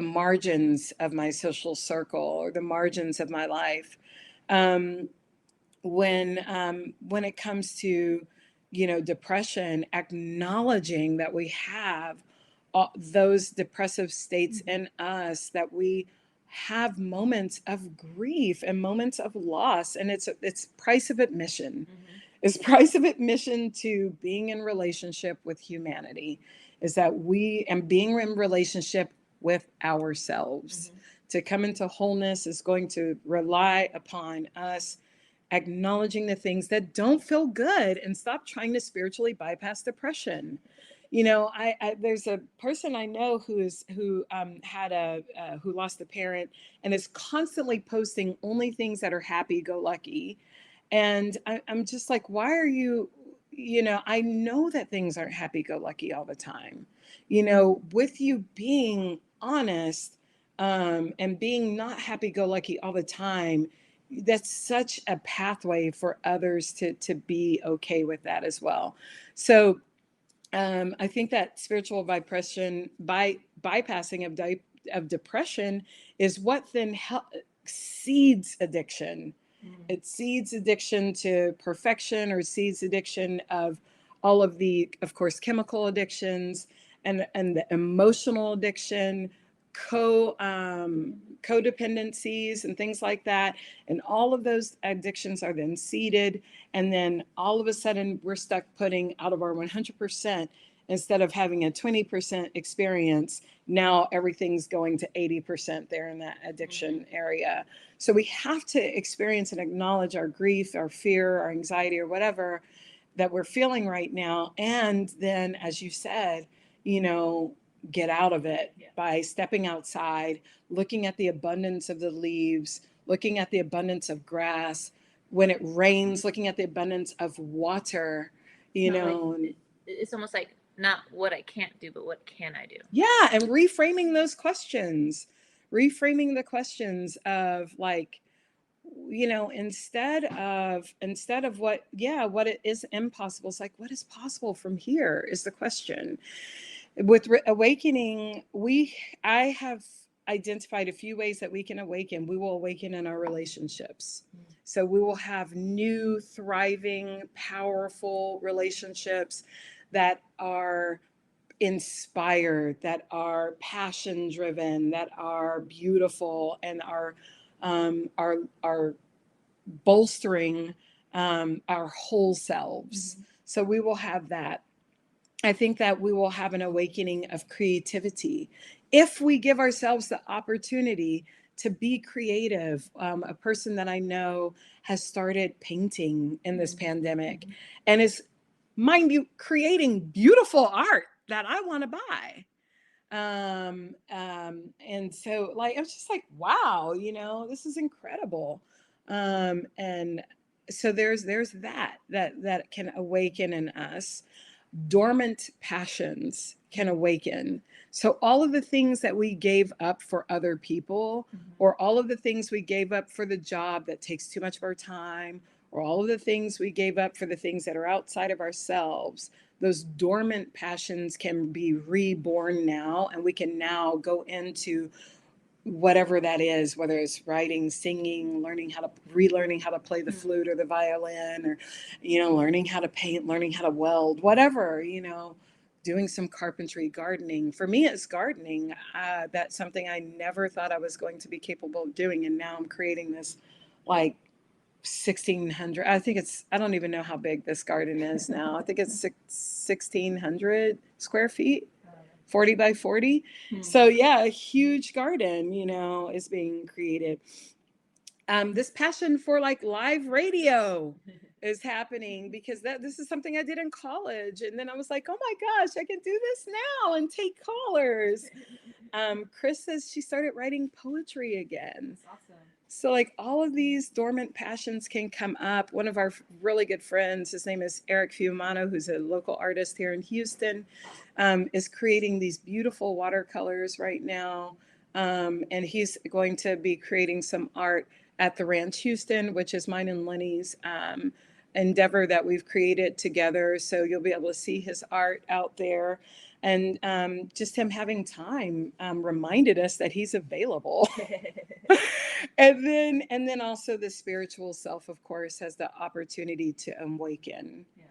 margins of my social circle or the margins of my life. Um, when it comes to depression, acknowledging that we have all those depressive states in us, that we have moments of grief and moments of loss, and it's price of admission. It's price of admission to being in relationship with humanity, is that we and being in relationship with ourselves. To come into wholeness is going to rely upon us acknowledging the things that don't feel good and stop trying to spiritually bypass depression. I there's a person I know who lost a parent and is constantly posting only things that are happy go lucky. And I'm just like, why are you, I know that things aren't happy go lucky all the time. With you being honest, and being not happy go lucky all the time, that's such a pathway for others to be okay with that as well. So I think that spiritual bypassing of depression is what then seeds addiction. It seeds addiction to perfection, or seeds addiction of all of the, of course, chemical addictions, and the emotional addiction, codependencies and things like that. And all of those addictions are then seeded. And then all of a sudden we're stuck putting out of our 100%, instead of having a 20% experience. Now everything's going to 80% there in that addiction area. So we have to experience and acknowledge our grief, our fear, our anxiety, or whatever that we're feeling right now. And then, as you said, get out of it by stepping outside, looking at the abundance of the leaves, looking at the abundance of grass. When it rains, looking at the abundance of water, it's almost like not what I can't do, but what can I do? Yeah. And reframing those questions, reframing the questions of like, instead of what it is impossible, it's like, what is possible from here is the question. With awakening, I have identified a few ways that we can awaken. We will awaken in our relationships. So we will have new, thriving, powerful relationships that are inspired, that are passion driven, that are beautiful, and are bolstering our whole selves. So we will have that. I think that we will have an awakening of creativity if we give ourselves the opportunity to be creative. A person that I know has started painting in this pandemic and is, mind you, creating beautiful art that I want to buy. And so like, I was just like, wow, this is incredible. And so there's that can awaken in us. Dormant passions can awaken. So all of the things that we gave up for other people, or all of the things we gave up for the job that takes too much of our time, or all of the things we gave up for the things that are outside of ourselves, those dormant passions can be reborn now, and we can now go into whatever that is, whether it's writing, singing, relearning how to play the flute or the violin, or, learning how to paint, learning how to weld, whatever, doing some carpentry, gardening. For me, it's gardening. That's something I never thought I was going to be capable of doing. And now I'm creating this like 1,600, I don't even know how big this garden is now. I think it's 1,600 square feet. 40 by 40. So yeah, a huge garden, is being created. This passion for like live radio is happening because this is something I did in college. And then I was like, oh my gosh, I can do this now and take callers. Chris says she started writing poetry again. That's awesome. So like all of these dormant passions can come up. One of our really good friends, his name is Eric Fiumano, who's a local artist here in Houston, is creating these beautiful watercolors right now. And he's going to be creating some art at the Ranch Houston, which is mine and Lenny's endeavor that we've created together. So you'll be able to see his art out there. And just him having time reminded us that he's available. And then also the spiritual self, of course, has the opportunity to awaken. Yeah.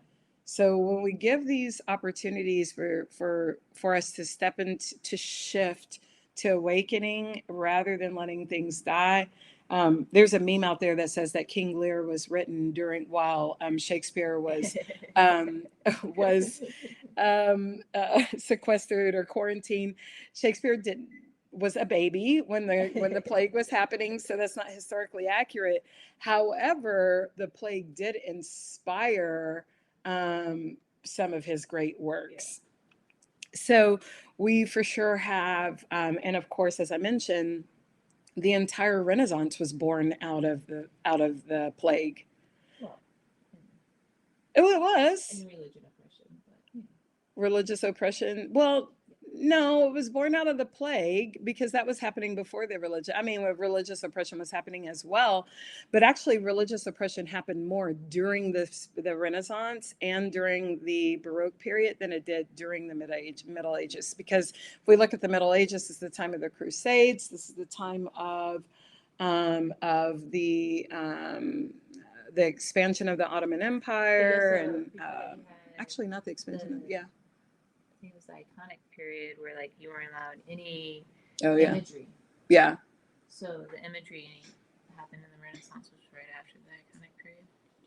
So when we give these opportunities for us to step into to shift to awakening rather than letting things die. There's a meme out there that says that King Lear was written during while Shakespeare was was sequestered or quarantined. Shakespeare was a baby when the plague was happening, so that's not historically accurate. However, the plague did inspire some of his great works. Yeah. So we for sure have, and of course, as I mentioned, the entire Renaissance was born out of the plague. Well, it was. And religion oppression, but religious oppression. Well, no, it was born out of the plague because that was happening before the religion. I mean, religious oppression was happening as well, but actually, religious oppression happened more during the Renaissance and during the Baroque period than it did during the Middle Ages. Because if we look at the Middle Ages, this is the time of the Crusades. This is the time of the expansion of the Ottoman Empire, and actually not the expansion. Yeah. It was the iconic period where like you weren't allowed any imagery. Yeah. So the imagery happened in the Renaissance, was right after the iconic period.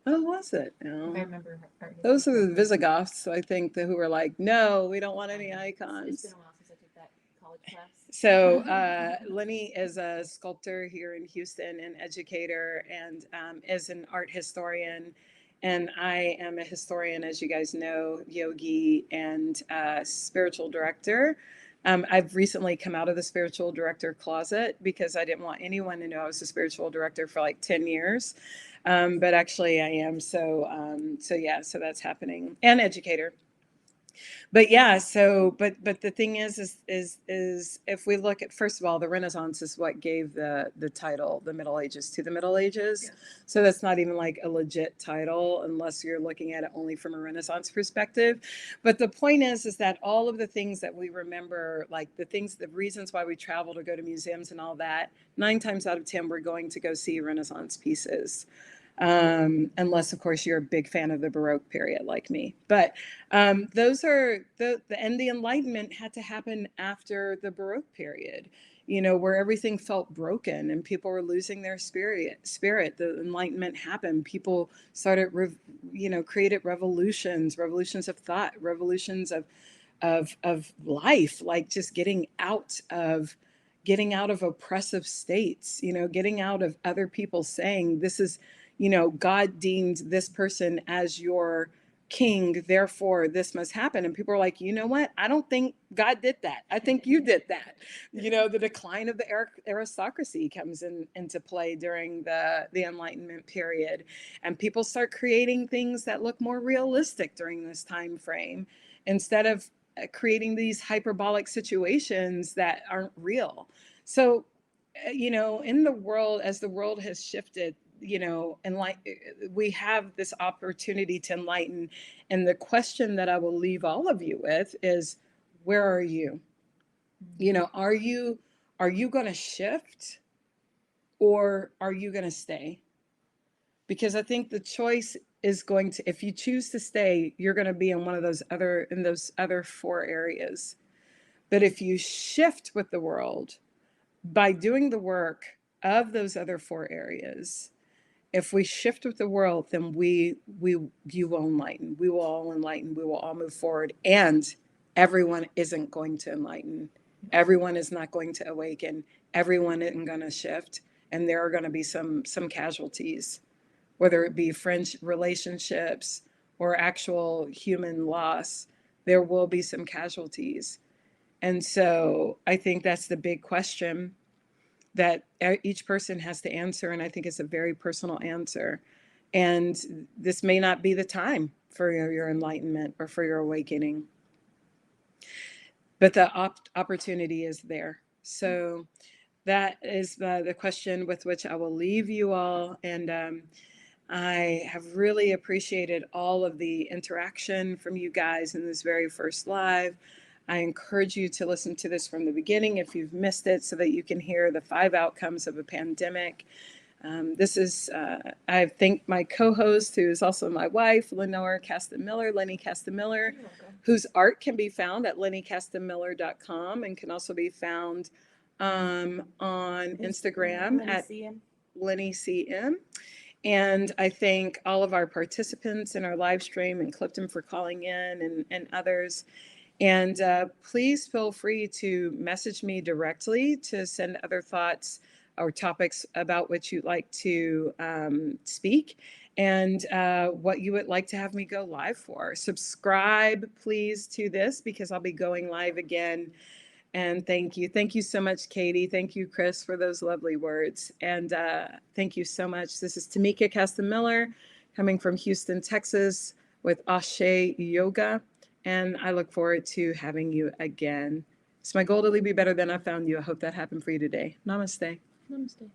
Oh, was it? No. I remember those are the Visigoths, I think, who were like, no, we don't want any icons. It's been a while since I took that college class. So Lenny is a sculptor here in Houston, an educator, and is an art historian. And I am a historian, as you guys know, yogi, and spiritual director. I've recently come out of the spiritual director closet because I didn't want anyone to know I was a spiritual director for like 10 years. But actually I am. So that's happening. And educator. But yeah, but the thing is if we look at, first of all, the Renaissance is what gave the title, the Middle Ages, to the Middle Ages. Yeah. So that's not even like a legit title unless you're looking at it only from a Renaissance perspective. But the point is that all of the things that we remember, like the reasons why we travel to go to museums and all that, 9 times out of 10, we're going to go see Renaissance pieces. Unless of course you're a big fan of the Baroque period like me. But those are the Enlightenment had to happen after the Baroque period, where everything felt broken and people were losing their spirit. The Enlightenment happened. People started created revolutions of thought, revolutions of life, like just getting out of oppressive states, getting out of other people saying this is, God deemed this person as your king, therefore this must happen. And people are like, you know what? I don't think God did that. I think you did that. The decline of the aristocracy comes into play during the Enlightenment period. And people start creating things that look more realistic during this time frame instead of creating these hyperbolic situations that aren't real. So, in the world, as the world has shifted, we have this opportunity to enlighten. And the question that I will leave all of you with is, where are you? Are you going to shift, or are you going to stay? Because I think the choice is going to, if you choose to stay, you're going to be in those other 4 areas. But if you shift with the world by doing the work of those other 4 areas, if we shift with the world, then you will enlighten. We will all enlighten. We will all move forward. And everyone isn't going to enlighten. Everyone is not going to awaken. Everyone isn't going to shift. And there are going to be some casualties, whether it be friendship, relationships, or actual human loss. There will be some casualties. And so I think that's the big question that each person has to answer. And I think it's a very personal answer. And this may not be the time for your enlightenment or for your awakening, but the opportunity is there. So that is the question with which I will leave you all. And I have really appreciated all of the interaction from you guys in this very first live. I encourage you to listen to this from the beginning if you've missed it, so that you can hear the 5 outcomes of a pandemic. This is, I thank my co-host, who is also my wife, Lenore Caston-Miller, Lenny Caston-Miller, whose art can be found at lennycastonmiller.com and can also be found on Instagram at Lenny CM. And I thank all of our participants in our live stream and Clifton for calling in, and others. And please feel free to message me directly to send other thoughts or topics about which you'd like to speak, and what you would like to have me go live for. Subscribe, please, to this, because I'll be going live again. And thank you. Thank you so much, Katie. Thank you, Chris, for those lovely words. And thank you so much. This is Tamika Caston-Miller, coming from Houston, Texas, with Ashe Yoga. And I look forward to having you again. It's my goal to leave you better than I found you. I hope that happened for you today. Namaste. Namaste.